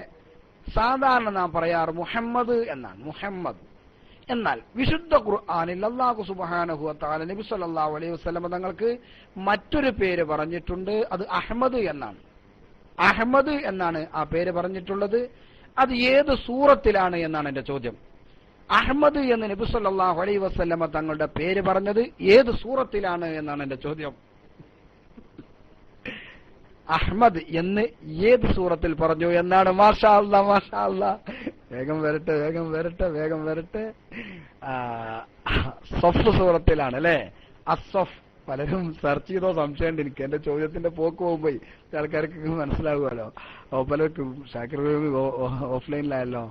സാധാരണ നാം പറയാറ് മുഹമ്മദ് എന്നാണ്, മുഹമ്മദ്. എന്നാൽ വിശുദ്ധ ഖുർആനിൽ അല്ലാഹു സുബ്ഹാനഹു വ തആല നബി സല്ലല്ലാഹു അലൈഹി വസല്ലമ തങ്ങൾക്ക് മറ്റൊരു പേര് പറഞ്ഞിട്ടുണ്ട്. അത് അഹ്മദ് എന്നാണ്. അഹ്മദ് എന്നാണ് ആ പേര് പറഞ്ഞിട്ടുള്ളത്. അത് ഏത് സൂറത്തിലാണ് എന്നാണ് എന്റെ ചോദ്യം. അഹ്മദ് എന്ന് നബി സല്ലല്ലാഹു അലൈഹി വസല്ലമ തങ്ങളുടെ പേര് പറഞ്ഞത് ഏത് സൂറത്തിലാണ് എന്നാണ് എന്റെ ചോദ്യം. അഹ്മദ് എന്ന് ഏത് സൂറത്തിൽ പറഞ്ഞു എന്നാണ്. മാഷാ അല്ലാഹ്, മാഷാ അല്ലാഹ്. വേഗം വരട്ടെ. സഫ് സൂറത്തിലാണ് അല്ലെ? അസ്സഫ്. പലരും സെർച്ച് ചെയ്തോ സംശയമുണ്ട് എനിക്ക്. എന്റെ ചോദ്യത്തിന്റെ പോക്ക് പോകുമ്പോയി ആൾക്കാർക്ക് മനസ്സിലാകുമല്ലോ. പലർക്കും ഷാക്കിർ ഓഫ്ലൈനിലായല്ലോ,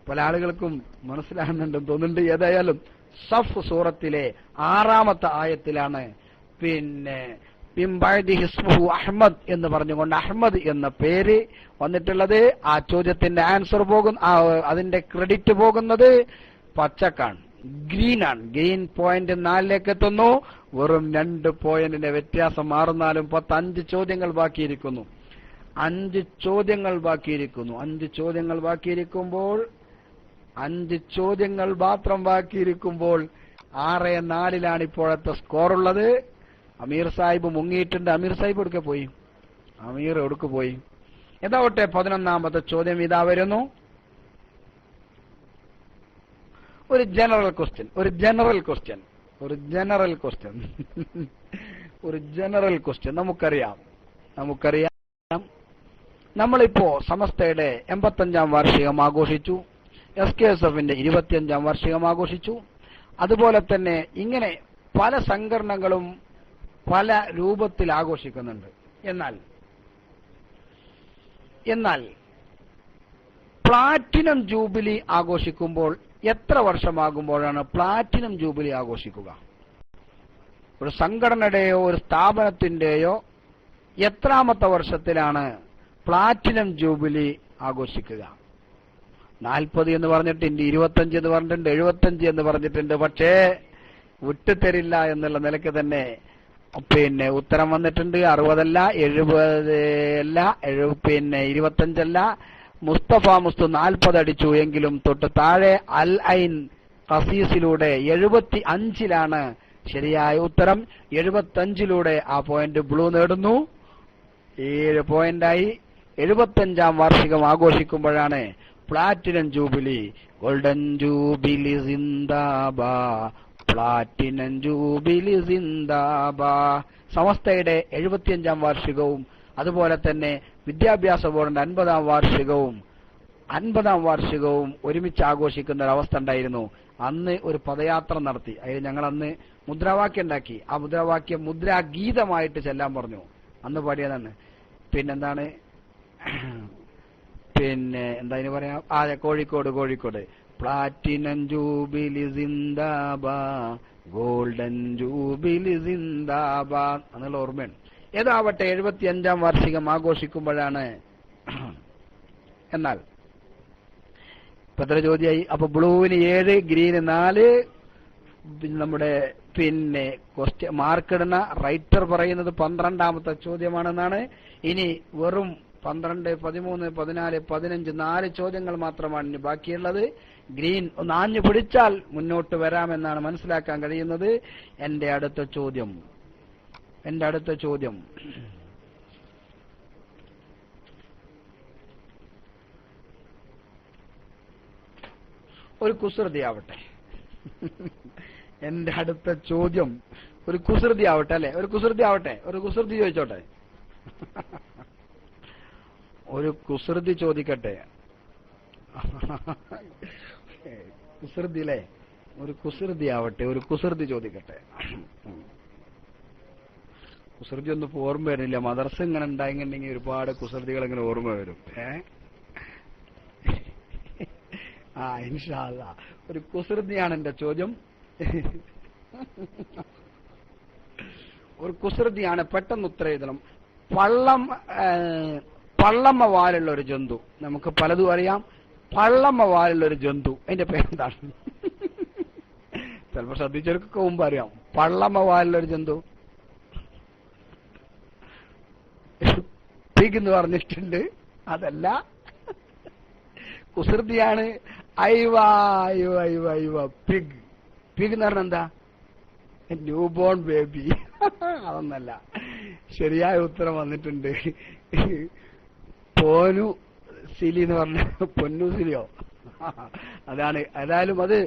പല ആളുകൾക്കും മനസ്സിലാകുന്നുണ്ടെന്ന് തോന്നുന്നുണ്ട്. ഏതായാലും സഫ് സൂറത്തിലെ 6ാമത്തെ ആയത്തിലാണ് പിന്നെ അഹ്മദ് എന്ന് പറഞ്ഞുകൊണ്ട് അഹ്മദ് എന്ന പേര് വന്നിട്ടുള്ളത്. ആ ചോദ്യത്തിന്റെ ആൻസർ അതിന്റെ ക്രെഡിറ്റ് പോകുന്നത് പച്ചക്കാണ്, ഗ്രീനാണ്. ഗ്രീൻ പോയിന്റ് 4ലേക്ക് എത്തുന്നു. വെറും 2 പോയിന്റിന്റെ വ്യത്യാസം. മാറുന്നാലും 5 ചോദ്യങ്ങൾ ബാക്കിയിരിക്കുന്നു. 5 ചോദ്യങ്ങൾ മാത്രം ബാക്കിയിരിക്കുമ്പോൾ 6-4 ഇപ്പോഴത്തെ സ്കോറുള്ളത്. അമീർ സാഹിബ് മുങ്ങിയിട്ടുണ്ട്. അമീർ സാഹിബ് എവിടേക്ക് പോയി? എന്താവട്ടെ, 11ാമത്തെ ചോദ്യം ഇതാ വരുന്നു. ഒരു ജനറൽ ക്വസ്റ്റ്യൻ. നമുക്കറിയാം നമ്മളിപ്പോ സമസ്തയുടെ 85ാം വാർഷികം ആഘോഷിച്ചു. SKSFന്റെ 25ാം വാർഷികം ആഘോഷിച്ചു. അതുപോലെ തന്നെ ഇങ്ങനെ പല സംഘടനകളും പല രൂപത്തിൽ ആഘോഷിക്കുന്നുണ്ട്. എന്നാൽ പ്ലാറ്റിനം ജൂബിലി ആഘോഷിക്കുമ്പോൾ എത്ര വർഷമാകുമ്പോഴാണ് പ്ലാറ്റിനം ജൂബിലി ആഘോഷിക്കുക? ഒരു സംഘടനയുടെയോ ഒരു സ്ഥാപനത്തിന്റെയോ എത്രാമത്തെ വർഷത്തിലാണ് പ്ലാറ്റിനം ജൂബിലി ആഘോഷിക്കുക? 40 എന്ന് പറഞ്ഞിട്ടുണ്ട്, 25 എന്ന് പറഞ്ഞിട്ടുണ്ട്, 75 എന്ന് പറഞ്ഞിട്ടുണ്ട്. പക്ഷേ വിട്ടുതരില്ല എന്നുള്ള നിലയ്ക്ക് തന്നെ പിന്നെ ഉത്തരം വന്നിട്ടുണ്ട്. 60 അല്ല, 70 അല്ല, 25 അല്ല. മുസ്തഫ 40 അടിച്ചു എങ്കിലും തൊട്ട് താഴെ അൽ ഐൻ ഖസീസിലൂടെ 75ലാണ് ശരിയായ ഉത്തരം. 75ലൂടെ ആ പോയിന്റ് ബ്ലൂ നേടുന്നു. 7 പോയിന്റായി. 75ാം വാർഷികം ആഘോഷിക്കുമ്പോഴാണ് പ്ലാറ്റിനം ജൂബിലി. ഗോൾഡൻ ജൂബിലി സിന്ദാബാ, പ്ലാറ്റിനം ജൂബിലി സിന്ദാബാ. സമസ്തയുടെ 75-ാം വാർഷികവും അതുപോലെ തന്നെ വിദ്യാഭ്യാസ ബോർഡിന്റെ 50-ാം വാർഷികവും ഒരുമിച്ച് ആഘോഷിക്കുന്ന ഒരവസ്ഥ ഉണ്ടായിരുന്നു. അന്ന് ഒരു പദയാത്ര നടത്തി. അതിൽ ഞങ്ങൾ അന്ന് മുദ്രാവാക്യം ഉണ്ടാക്കി. ആ മുദ്രാവാക്യം മുദ്രാഗീതമായിട്ട് ചെല്ലാൻ പറഞ്ഞു. അന്ന് പാടിയതാണ്. പിന്നെന്താണ്, എന്താ ഇതിന് പറയാ, കോഴിക്കോട് പ്ലാറ്റിനം ജൂബിലി സിന്ദാബാ, ഗോൾഡൻ ജൂബിലി സിന്ദാബാ എന്നുള്ള ഓർമ്മയാണ്. ഏതാവട്ടെ 75-ാം വാർഷികം ആഘോഷിക്കുമ്പോഴാണ്. എന്നാൽ ഇപ്പൊ എത്ര ചോദ്യമായി? അപ്പൊ ബ്ലൂവിന് 7, ഗ്രീന് 4. നമ്മുടെ ക്വസ്റ്റ്യൻ മാർക്കിടുന്ന റൈറ്റർ പറയുന്നത് 12-ാമത്തെ ചോദ്യമാണെന്നാണ്. ഇനി വെറും 12, 13, 14, 15 4 ചോദ്യങ്ങൾ മാത്രമാണ് ഇനി ബാക്കിയുള്ളത്. ഗ്രീൻ ഒന്ന് ആഞ്ഞു പിടിച്ചാൽ മുന്നോട്ട് വരാമെന്നാണ് മനസ്സിലാക്കാൻ കഴിയുന്നത്. എന്റെ അടുത്ത ചോദ്യം ഒരു കുസൃതിയാവട്ടെ. എന്റെ അടുത്ത ചോദ്യം ഒരു കുസൃതി ആവട്ടെ, അല്ലെ? ഒരു കുസൃതി ചോദിച്ചോട്ടെ. ഒരു കുസൃതി ചോദിക്കട്ടെ. കുസൃതി അല്ലേ? ഒരു കുസൃതി ആവട്ടെ, ഒരു കുസൃതി ചോദിക്കട്ടെ. കുസൃതി ഒന്നും ഇപ്പൊ ഓർമ്മ വരുന്നില്ല. മദർസ ഇങ്ങനെ ഉണ്ടായിണ്ടെങ്കിൽ ഒരുപാട് കുസൃതികൾ ഇങ്ങനെ ഓർമ്മ വരും. ഇൻഷാ അല്ലാഹ് ഒരു കുസൃതിയാണ് എന്റെ ചോദ്യം. ഒരു കുസൃതിയാണ്, പെട്ടെന്ന് ഉത്തരം എഴുതണം. പള്ളമ്മ വാലുള്ള ഒരു ജന്തു, നമുക്ക് പലതും അറിയാം. പള്ളമ്മ വാലുള്ള ഒരു ജന്തു, അതിന്റെ പേരെന്താണ്? ചിലപ്പോ ശ്രദ്ധിച്ചവർക്കൊക്കെ മുമ്പ് അറിയാം. പള്ളമ്മ വാലുള്ള ഒരു ജന്തു പിഗ് എന്ന് പറഞ്ഞിട്ടുണ്ട്. അതല്ല, കുസൃതിയാണ്. പിഗ് എന്ന് പറഞ്ഞ എന്താ? New born baby. അതൊന്നല്ല. ശരിയായ ഉത്തരം വന്നിട്ടുണ്ട്. പോനു സിലി എന്ന് പറഞ്ഞ പൊന്നു സിലിയോ അതാണ്. ഏതായാലും അത്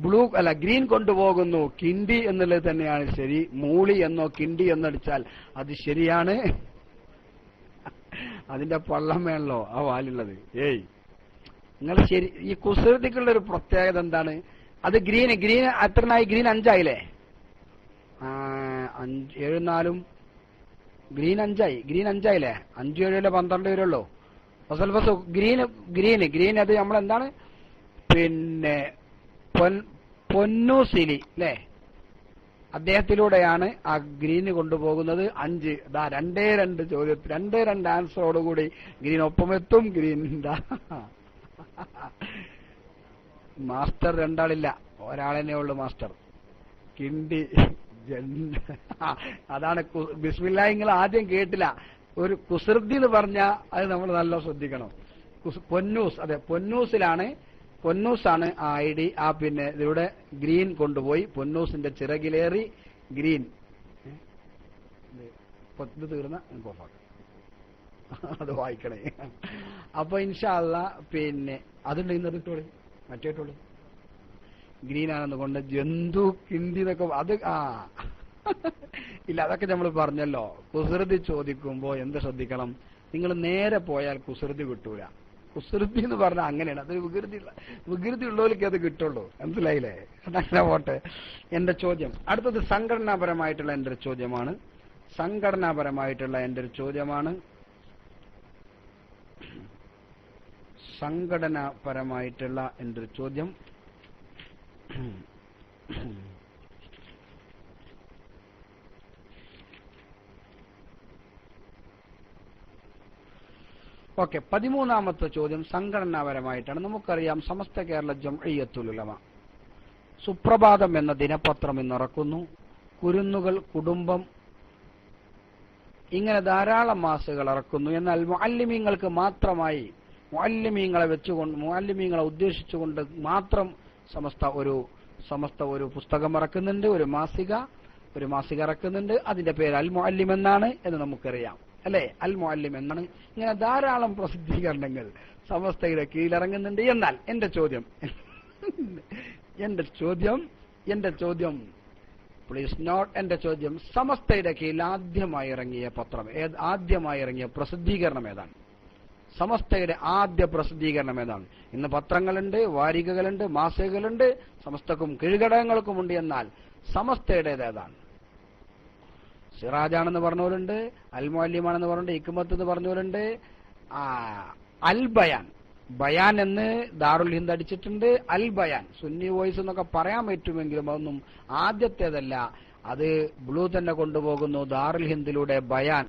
ബ്ലൂ അല്ല ഗ്രീൻ കൊണ്ടുപോകുന്നു. കിണ്ടി എന്നുള്ളത് തന്നെയാണ് ശരി. മൂളി എന്നോ കിണ്ടി എന്നടിച്ചാൽ അത് ശരിയാണ്. അതിന്റെ പള്ളമേണല്ലോ ആ വാലുള്ളത്. നിങ്ങൾ ശരി. ഈ കുസൃതിക്കുള്ള ഒരു പ്രത്യേകത എന്താണ്? അത് ഗ്രീൻ എത്രനായി? ഗ്രീൻ 5 ആയില്ലേ? 7 4 ഗ്രീൻ 5 ആയി. ഗ്രീൻ 5 ആയില്ലേ? 5 7 12 വരുള്ളൂ. ഗ്രീൻ അത് നമ്മളെന്താണ് പൊന്നൂസിലി അല്ലേ? അദ്ദേഹത്തിലൂടെയാണ് ആ ഗ്രീന് കൊണ്ടുപോകുന്നത്. 5 2 ചോദ്യത്തിൽ 2 ആൻസറോടുകൂടി ഗ്രീൻ ഒപ്പമെത്തും. ഗ്രീൻ മാസ്റ്റർ 2 ആളില്ല, ഒരാളെന്നെ ഉള്ളു മാസ്റ്റർ. കിണ്ടി അതാണ് ബിസ്മില്ലാഹ്. നിങ്ങൾ ആദ്യം കേട്ടില്ല. ഒരു കുസൃതി എന്ന് പറഞ്ഞാൽ അത് നമ്മൾ നല്ല ശ്രദ്ധിക്കണം. പൊന്നൂസ്, അതെ പൊന്നൂസാണ് ആ ഐഡി. ഇതിലൂടെ ഗ്രീൻ കൊണ്ടുപോയി പൊന്നൂസിന്റെ ചിറകിലേറി ഗ്രീൻ. ഇത് തീർന്ന അത് വായിക്കണേ. അപ്പൊ ഇൻഷാ അല്ലാഹ് അതുണ്ട്. ഇന്നിട്ടോളി മറ്റേട്ടോളി ഗ്രീനാണെന്ന് കൊണ്ട് ജന്തു കിണ്ടി എന്നൊക്കെ അത് ഇല്ല. അതൊക്കെ നമ്മൾ പറഞ്ഞല്ലോ. കുസൃതി ചോദിക്കുമ്പോ എന്ത് ശ്രദ്ധിക്കണം? നിങ്ങൾ നേരെ പോയാൽ കുസൃതി കിട്ടൂല. കുസൃതി എന്ന് പറഞ്ഞാൽ അങ്ങനെയാണ്. അതൊരു വികൃതി ഉള്ളവർക്ക് അത് കിട്ടുള്ളൂ. മനസ്സിലായില്ലേ? അതങ്ങനെ പോട്ടെ. എന്റെ ചോദ്യം അടുത്തത് സംഘടനാപരമായിട്ടുള്ള എന്റെ ഒരു ചോദ്യമാണ്. സംഘടനാപരമായിട്ടുള്ള എന്റെ ഒരു ചോദ്യം ഓക്കെ. 13ാമത്തെ ചോദ്യം സംഘടനാപരമായിട്ടാണ്. നമുക്കറിയാം സമസ്ത കേരള ജംഇയ്യത്തുൽ ഉലമ സുപ്രഭാതം എന്ന ദിനപത്രം ഇന്നിറക്കുന്നു. കുരുന്നുകൾ, കുടുംബം, ഇങ്ങനെ ധാരാളം മാസികകൾ ഇറക്കുന്നു. എന്നാൽ മുഅല്ലിമീങ്ങൾക്ക് മാത്രമായി മുഅല്ലിമീങ്ങളെ ഉദ്ദേശിച്ചുകൊണ്ട് മാത്രം സമസ്ത ഒരു പുസ്തകം ഇറക്കുന്നുണ്ട്. ഒരു മാസിക ഇറക്കുന്നുണ്ട്. അതിന്റെ പേര് അൽ മുഅല്ലിം എന്നാണ് എന്ന് നമുക്കറിയാം, അല്ലെ? അൽ മുഅല്ലിം എന്നാണ്. ഇങ്ങനെ ധാരാളം പ്രസിദ്ധീകരണങ്ങൾ സമസ്തയുടെ കീഴിലിറങ്ങുന്നുണ്ട്. എന്നാൽ എന്റെ ചോദ്യം എന്റെ ചോദ്യം പ്ലീസ് നോട്ട്, എന്റെ ചോദ്യം സമസ്തയുടെ കീഴിൽ ആദ്യമായി ഇറങ്ങിയ പത്രം ആദ്യമായി ഇറങ്ങിയ പ്രസിദ്ധീകരണം ഏതാണ്? സമസ്തയുടെ ആദ്യ പ്രസിദ്ധീകരണം ഏതാണ്? ഇന്ന് പത്രങ്ങളുണ്ട്, വാരികകളുണ്ട്, മാസികകളുണ്ട്, സമസ്തക്കും കീഴ്ഘടകങ്ങൾക്കുമുണ്ട്. എന്നാൽ സമസ്തയുടേത് ഏതാണ്? സിറാജാണെന്ന് പറഞ്ഞവരുണ്ട്, അൽ മുഅല്ലിമാണെന്ന് പറഞ്ഞിട്ടുണ്ട്, ഇക്മത്ത് എന്ന് പറഞ്ഞവരുണ്ട്, അൽ ബയാൻ, ബയാൻ എന്ന് ദാറുൽ ഹിന്ദ് അടിച്ചിട്ടുണ്ട്, അൽ ബയാൻ സുന്നി വോയിസ് എന്നൊക്കെ പറയാൻ പറ്റുമെങ്കിലും അതൊന്നും ആദ്യത്തേതല്ല. അത് ബ്ലൂ തന്നെ കൊണ്ടുപോകുന്നു ദാറുൽ ഹിന്ദിലൂടെ ബയാൻ.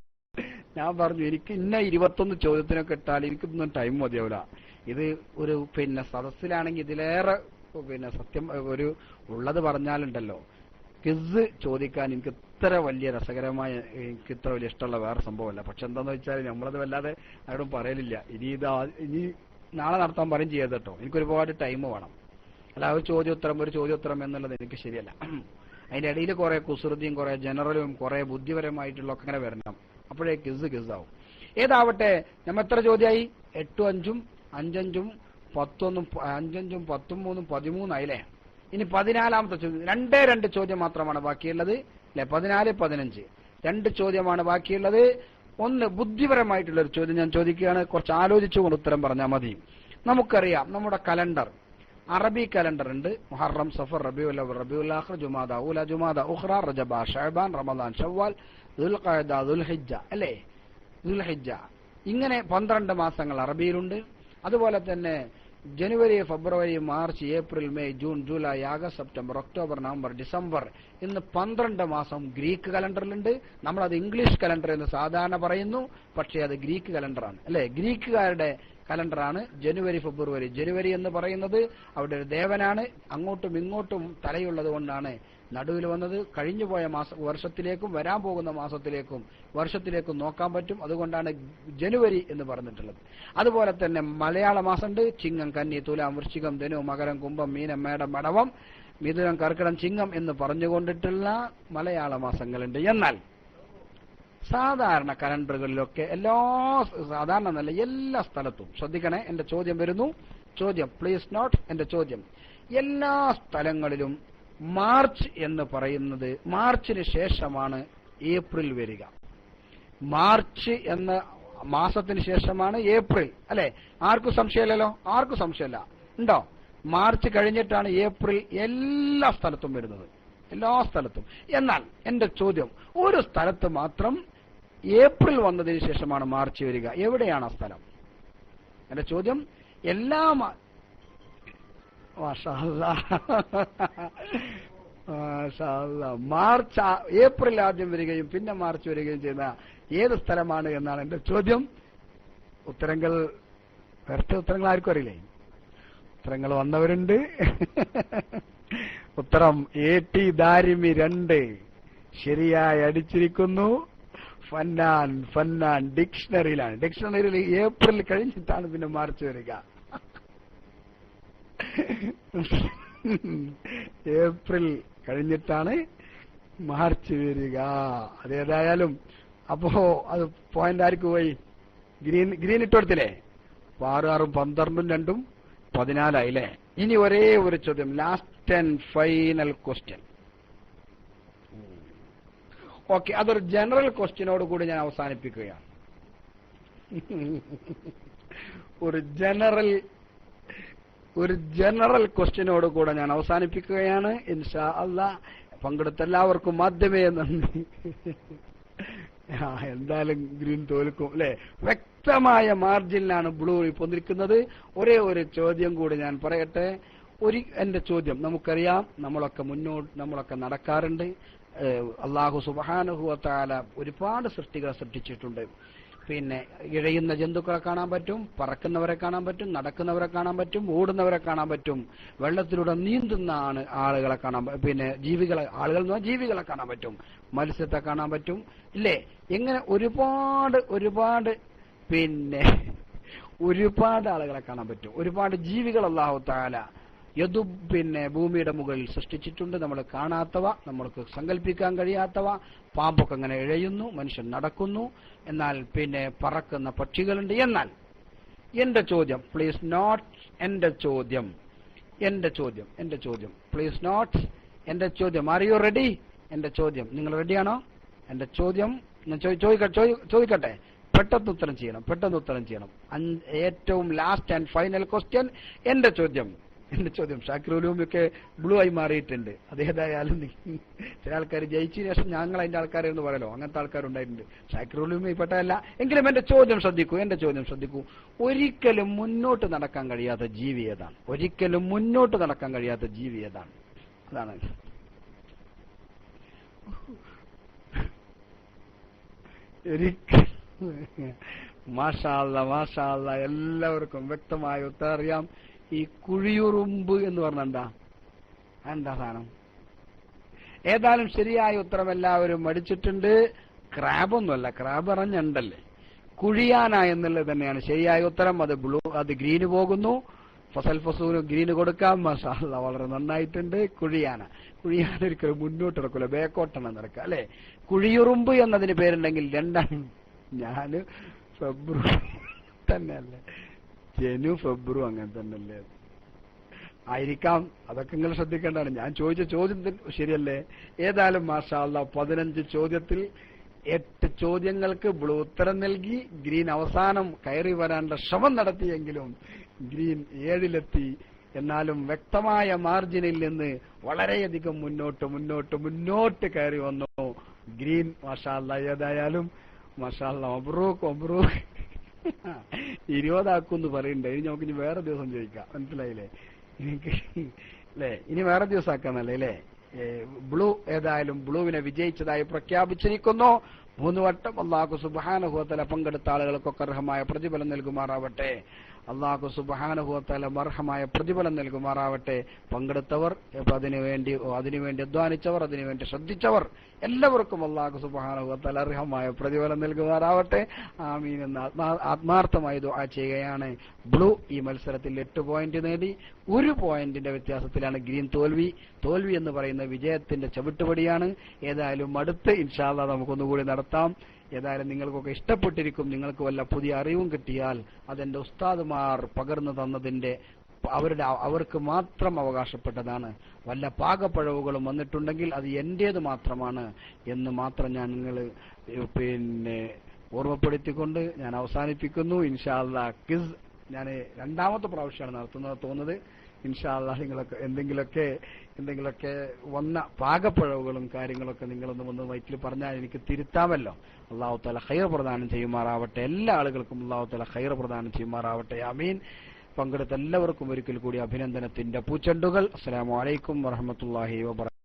ഞാൻ പറഞ്ഞു എനിക്ക് ഇന്ന 21 ചോദ്യത്തിനൊക്കെ ഇട്ടാൽ എനിക്കൊന്നും ടൈം മതിയാവില്ല. ഇത് ഒരു സദസ്സിലാണെങ്കിൽ ഇതിലേറെ സത്യം ഒരു ഉള്ളത് പറഞ്ഞാലുണ്ടല്ലോ, ക്വിസ് ചോദിക്കാൻ എനിക്ക് ഇത്ര വലിയ രസകരമായ, എനിക്ക് ഇത്ര വലിയ ഇഷ്ടമുള്ള വേറെ സംഭവമല്ല. പക്ഷെ എന്താന്ന് വെച്ചാൽ നമ്മളത് വല്ലാതെ ആരോടും പറയലില്ല. ഇനി നാളെ നടത്താൻ പറയും ചെയ്യരുത് കേട്ടോ. എനിക്കൊരുപാട് ടൈം വേണം. അല്ല ഒരു ചോദ്യോത്തരം എന്നുള്ളത് എനിക്ക് ശരിയല്ല. അതിന്റെ ഇടയിൽ കുറെ കുസൃതിയും കുറെ ജനറലും കുറെ ബുദ്ധിപരമായിട്ടുള്ള ഒക്കെ ഇങ്ങനെ വരണം. അപ്പോഴേ ക്വിസ് ആവും. ഏതാവട്ടെ, നമ്മൾ എത്ര ചോദ്യമായി? 8, 5, 5, 11, 5, 13, 13 ആയില്ലേ? ഇനി 14ാമത്തെ ചോദ്യം. 2 ചോദ്യം മാത്രമാണ് ബാക്കിയുള്ളത് അല്ലെ? 14, 15 2 ചോദ്യമാണ് ബാക്കിയുള്ളത്. ഒന്ന് ബുദ്ധിപരമായിട്ടുള്ള ഒരു ചോദ്യം ഞാൻ ചോദിക്കുകയാണ്. കുറച്ച് ആലോചിച്ചുകൊണ്ട് ഉത്തരം പറഞ്ഞാൽ മതി. നമുക്കറിയാം നമ്മുടെ കലണ്ടർ, അറബി കലണ്ടർ ഉണ്ട്. മുഹറം, സഫർ, റബീഉൽ അവ്വൽ, റബീഉൽ ആഖിർ, ജുമാദ ഊല, ജുമാദ ഉഖ്റ, റജബ, ശഅബാൻ, റമദാൻ, ശവ്വാൽ, ദുൽഖഅദ, ദുൽഹിജ്ജ അല്ലേ? ദുൽഹിജ്ജ. ഇങ്ങനെ 12 മാസങ്ങൾ അറബിയിലുണ്ട്. അതുപോലെ തന്നെ ജനുവരി, ഫെബ്രുവരി, March, April, May, June, July, August, September, October, November, December ഇന്ന് 12 മാസം ഗ്രീക്ക് കലണ്ടറിലുണ്ട്. നമ്മളത് ഇംഗ്ലീഷ് കലണ്ടർ എന്ന് സാധാരണ പറയുന്നു, പക്ഷേ അത് ഗ്രീക്ക് കലണ്ടറാണ് അല്ലെ? ഗ്രീക്കുകാരുടെ കലണ്ടറാണ് ജനുവരി, ഫെബ്രുവരി. ജനുവരി എന്ന് പറയുന്നത് അവിടെ ഒരു ദേവനാണ്. അങ്ങോട്ടും ഇങ്ങോട്ടും തലയുള്ളത് കൊണ്ടാണ് നടുവിൽ വന്നത്. കഴിഞ്ഞുപോയ വർഷത്തിലേക്കും വരാൻ പോകുന്ന വർഷത്തിലേക്കും നോക്കാൻ പറ്റും. അതുകൊണ്ടാണ് ജനുവരി എന്ന് പറഞ്ഞിട്ടുള്ളത്. അതുപോലെ തന്നെ മലയാള മാസമുണ്ട്. ചിങ്ങം, കന്നി, തുലാം, വൃശ്ചികം, ധനു, മകരം, കുംഭം, മീനം, മേടം, മടവം, മിഥുനം, കർക്കിടകം, ചിങ്ങം എന്ന് പറഞ്ഞുകൊണ്ടിട്ടുള്ള മലയാള മാസങ്ങളുണ്ട്. എന്നാൽ സാധാരണ കലണ്ടറുകളിലൊക്കെ സാധാരണ എന്നല്ല എല്ലാ സ്ഥലത്തും ശ്രദ്ധിക്കണേ, എന്റെ ചോദ്യം വരുന്നു. ചോദ്യം പ്ലീസ് നോട്ട്, എന്റെ ചോദ്യം. എല്ലാ സ്ഥലങ്ങളിലും മാർച്ച് എന്ന് പറയുന്നത് മാർച്ചിന് ശേഷമാണ് ഏപ്രിൽ വരിക. മാർച്ച് എന്ന മാസത്തിന് ശേഷമാണ് ഏപ്രിൽ അല്ലെ? ആർക്കും സംശയമില്ലല്ലോ? ആർക്കും സംശയമല്ല ഉണ്ടോ? മാർച്ച് കഴിഞ്ഞിട്ടാണ് ഏപ്രിൽ എല്ലാ സ്ഥലത്തും വരുന്നത്, എല്ലാ സ്ഥലത്തും. എന്നാൽ എന്റെ ചോദ്യം, ഒരു സ്ഥലത്ത് മാത്രം ഏപ്രിൽ വന്നതിന് ശേഷമാണ് മാർച്ച് വരിക. എവിടെയാണ് ആ സ്ഥലം? എന്റെ ചോദ്യം. മാർച്ച് ഏപ്രിൽ ആദ്യം വരികയും പിന്നെ മാർച്ച് വരികയും ചെയ്യുന്ന ഏത് സ്ഥലമാണ് എന്നാണ് എന്റെ ചോദ്യം. ഉത്തരങ്ങൾ ആർക്കും അറിയില്ലേ? ഉത്തരങ്ങൾ വന്നവരുണ്ട്. ഉത്തരം AT ദാരിമി 2 ശരിയായി അടിച്ചിരിക്കുന്നു. ഫന്നാൻ ഡിക്ഷണറിയിലാണ്. ഡിക്ഷണറിയിൽ ഏപ്രിൽ കഴിഞ്ഞിട്ടാണ് പിന്നെ മാർച്ച് വരിക. ഏപ്രിൽ കഴിഞ്ഞിട്ടാണ് മാർച്ച് വരിക. അതേതായാലും അപ്പോ അത് പോയിന്റ് ആർക്ക് പോയി? ഗ്രീൻ ഇട്ടുകൊടുത്തില്ലേ? 6, 6, 12, 2, 14 ആയില്ലേ? ഇനി ഒരേ ഒരു ചോദ്യം, last and final question. Okay, അതൊരു ജനറൽ ക്വസ്റ്റ്യനോട് കൂടി ഞാൻ അവസാനിപ്പിക്കുകയാണ്. ഒരു ജനറൽ ക്വസ്റ്റ്യനോട് കൂടെ ഞാൻ അവസാനിപ്പിക്കുകയാണ്. ഇൻഷാ അല്ലാഹ് പങ്കെടുത്ത എല്ലാവർക്കും ആദ്യമേ നന്ദി. എന്തായാലും ഗ്രീൻ തോൽക്കും അല്ലെ? വ്യക്തമായ മാർജിനിലാണ് ബ്ലൂ ഇപ്പോൾ നിൽക്കുന്നത്. ഒരേ ഒരു ചോദ്യം കൂടി ഞാൻ പറയട്ടെ. എന്റെ ചോദ്യം, നമുക്കറിയാം നമ്മളൊക്കെ നടക്കാറുണ്ട്. അല്ലാഹു സുബ്ഹാനഹു വ തആല ഒരുപാട് സൃഷ്ടികളെ സൃഷ്ടിച്ചിട്ടുണ്ട്. പിന്നെ ഇഴയുന്ന ജന്തുക്കളെ കാണാൻ പറ്റും, പറക്കുന്നവരെ കാണാൻ പറ്റും, നടക്കുന്നവരെ കാണാൻ പറ്റും, ഓടുന്നവരെ കാണാൻ പറ്റും, വെള്ളത്തിലൂടെ നീന്തുന്ന ആളുകളെ കാണാൻ, പിന്നെ ജീവികളെ കാണാൻ പറ്റും, മത്സ്യത്തെ കാണാൻ പറ്റും ഇല്ലേ? എങ്ങനെ ഒരുപാട് പിന്നെ ഒരുപാട് ആളുകളെ കാണാൻ പറ്റും. ഒരുപാട് ജീവികൾ അല്ലാഹു തആല പിന്നെ ഭൂമിയുടെ മുകളിൽ സൃഷ്ടിച്ചിട്ടുണ്ട്. നമ്മൾ കാണാത്തവ, നമ്മൾക്ക് സങ്കല്പിക്കാൻ കഴിയാത്തവ. പാമ്പൊക്കെ അങ്ങനെ ഇഴയുന്നു, മനുഷ്യൻ നടക്കുന്നു. എന്നാൽ പിന്നെ പറക്കുന്ന പക്ഷികളുണ്ട്. എന്നാൽ എന്റെ ചോദ്യം പ്ലീസ് നോട്ട്, എന്റെ ചോദ്യം പ്ലീസ് നോട്ട്, എന്റെ ചോദ്യം, ആർ യു റെഡി? എന്റെ ചോദ്യം, നിങ്ങൾ റെഡിയാണോ? എന്റെ ചോദ്യം ചോദിക്കട്ടെ, പെട്ടെന്ന് ഉത്തരം ചെയ്യണം. ഏറ്റവും ലാസ്റ്റ് ആൻഡ് ഫൈനൽ ക്വസ്റ്റ്യൻ എന്റെ ചോദ്യം. ഷാക്കിർ ഉലൂമിയൊക്കെ ബ്ലൂ ആയി മാറിയിട്ടുണ്ട്. അതേതായാലും ചില ആൾക്കാർ ജയിച്ചതിന് ശേഷം ഞങ്ങൾ അതിന്റെ ആൾക്കാരെന്ന് പറയലോ, അങ്ങനത്തെ ആൾക്കാരുണ്ടായിട്ടുണ്ട്. ഷാക്കിർ ഉലൂമി പെട്ടതല്ല. എങ്കിലും എന്റെ ചോദ്യം ശ്രദ്ധിക്കൂ. ഒരിക്കലും മുന്നോട്ട് നടക്കാൻ കഴിയാത്ത ജീവി ഏതാണ്? അതാണ് മാഷാ അല്ലാ, എല്ലാവർക്കും വ്യക്തമായ ഉത്തരം അറിയാം. ഈ കുഴിയുറുമ്പ് എന്ന് പറഞ്ഞ എന്താ സാധനം? ഏതായാലും ശരിയായ ഉത്തരം എല്ലാവരും മടിച്ചിട്ടുണ്ട്. ക്രാബൊന്നുമല്ല, ക്രാബ് പറഞ്ഞുണ്ടല്ലേ, കുഴിയാന എന്നുള്ളത് തന്നെയാണ് ശരിയായ ഉത്തരം. അത് ഗ്രീന് പോകുന്നു. ഫസൽ ഫസൂന് ഗ്രീന് കൊടുക്കാം. മാഷാ അല്ലാ, വളരെ നന്നായിട്ടുണ്ട്. കുഴിയാന ഒരിക്കലും മുന്നോട്ട് നടക്കൂല, ബേക്കോട്ടാണ് നടക്കുക അല്ലെ. കുഴിയുറുമ്പ് എന്നതിന് പേരുണ്ടെങ്കിൽ രണ്ടാണ്. ഞാന് ഫെബ്രുവരി തന്നെയല്ലേ, ജനു ഫെബ്രു അങ്ങനെ തന്നെയല്ലേ ആയിരിക്കാം. അതൊക്കെ നിങ്ങൾ ശ്രദ്ധിക്കേണ്ടതാണ്. ഞാൻ ചോദിച്ച ചോദ്യം ശരിയല്ലേ? ഏതായാലും മാഷാ അല്ലാ, 15 ചോദ്യത്തിൽ 8 ചോദ്യങ്ങൾക്ക് ബ്ലൂ ഉത്തരം നൽകി. ഗ്രീൻ അവസാനം കയറി വരാനുള്ള ശ്രമം നടത്തിയെങ്കിലും ഗ്രീൻ 7-ലെത്തി. എന്നാലും വ്യക്തമായ മാർജിനിൽ നിന്ന് വളരെയധികം മുന്നോട്ട് കയറി വന്നു ഗ്രീൻ. മാഷാ അല്ലാ, ഏതായാലും മാഷാ അല്ലാ, മബ്രൂക്ക് 20 ആക്കുമെന്ന് പറയുന്നുണ്ട്. ഇനി നമുക്ക് ഇനി വേറെ ദിവസം ചോദിക്കാം, മനസ്സിലായില്ലേ? അല്ലേ, ഇനി വേറെ ദിവസം ആക്കാന്നല്ലേ അല്ലേ? ബ്ലൂ ഏതായാലും ബ്ലൂവിനെ വിജയിച്ചതായി പ്രഖ്യാപിച്ചിരിക്കുന്നു. 3 വട്ടം അല്ലാഹു സുബ്ഹാനഹു വ തആല പങ്കെടുത്ത ആളുകൾക്കൊക്കെ അർഹമായ പ്രതിഫലം നൽകുമാറാവട്ടെ. അല്ലാഹു സുബ്ഹാനഹു വ തആല അർഹമായ പ്രതിഫലം നൽകുമാറാവട്ടെ. പങ്കെടുത്തവർ, അതിനുവേണ്ടി അധ്വാനിച്ചവർ, അതിനുവേണ്ടി ശ്രദ്ധിച്ചവർ എല്ലാവർക്കും അല്ലാഹു സുബ്ഹാനഹു വ തആല അർഹമായ പ്രതിഫലം നൽകുമാറാവട്ടെ. ആമീൻ എന്ന് ആത്മാർത്ഥമായി ദുആ ചെയ്യുകയാണ്. ബ്ലൂ ഈ മത്സരത്തിൽ 8 പോയിന്റ് നേടി. 1 പോയിന്റിന്റെ വ്യത്യാസത്തിലാണ് ഗ്രീൻ തോൽവി എന്ന് പറയുന്ന വിജയത്തിന്റെ ചവിട്ടുപടിയാണ്. ഏതായാലും അടുത്ത് ഇൻഷാ അല്ലാഹ് നമുക്കൊന്നുകൂടി നടത്താം. ഏതായാലും നിങ്ങൾക്കൊക്കെ ഇഷ്ടപ്പെട്ടിരിക്കും. നിങ്ങൾക്ക് വല്ല പുതിയ അറിവും കിട്ടിയാൽ അതെന്റെ ഉസ്താദുമാർ പകർന്നു തന്നതിന്റെ അവർക്ക് മാത്രം അവകാശപ്പെട്ടതാണ്. വല്ല പാകപ്പഴവുകളും വന്നിട്ടുണ്ടെങ്കിൽ അത് എന്റേത് മാത്രമാണ് എന്ന് മാത്രം ഞാൻ നിങ്ങൾ ഓർമ്മപ്പെടുത്തിക്കൊണ്ട് ഞാൻ അവസാനിപ്പിക്കുന്നു. ഇൻഷാ അല്ലാഹ് ക്വിസ് ഞാൻ 2ാമത്തെ പ്രാവശ്യമാണ് നടത്തുന്നത് തോന്നുന്നത്. ഇൻഷാ അല്ലാഹ് നിങ്ങളൊക്കെ എന്തെങ്കിലുമൊക്കെ വന്ന പാകപ്പഴവുകളും കാര്യങ്ങളൊക്കെ നിങ്ങളൊന്ന് വന്ന് വയറ്റിൽ പറഞ്ഞാൽ എനിക്ക് തിരുത്താമല്ലോ. അല്ലാഹു തആല ഖൈർ പ്രദാനം ചെയ്യുമാറാവട്ടെ. എല്ലാ ആളുകൾക്കും അല്ലാഹു തആല ഖൈർ പ്രദാനം ചെയ്യുമാറാവട്ടെ. ആമീൻ. പങ്കെടുത്ത എല്ലാവർക്കും ഒരിക്കൽ കൂടി അഭിനന്ദനത്തിന്റെ പൂച്ചെണ്ടുകൾ. അസ്സലാമു അലൈക്കും വറഹ്മത്തുള്ളാഹി വബറകാതുഹു.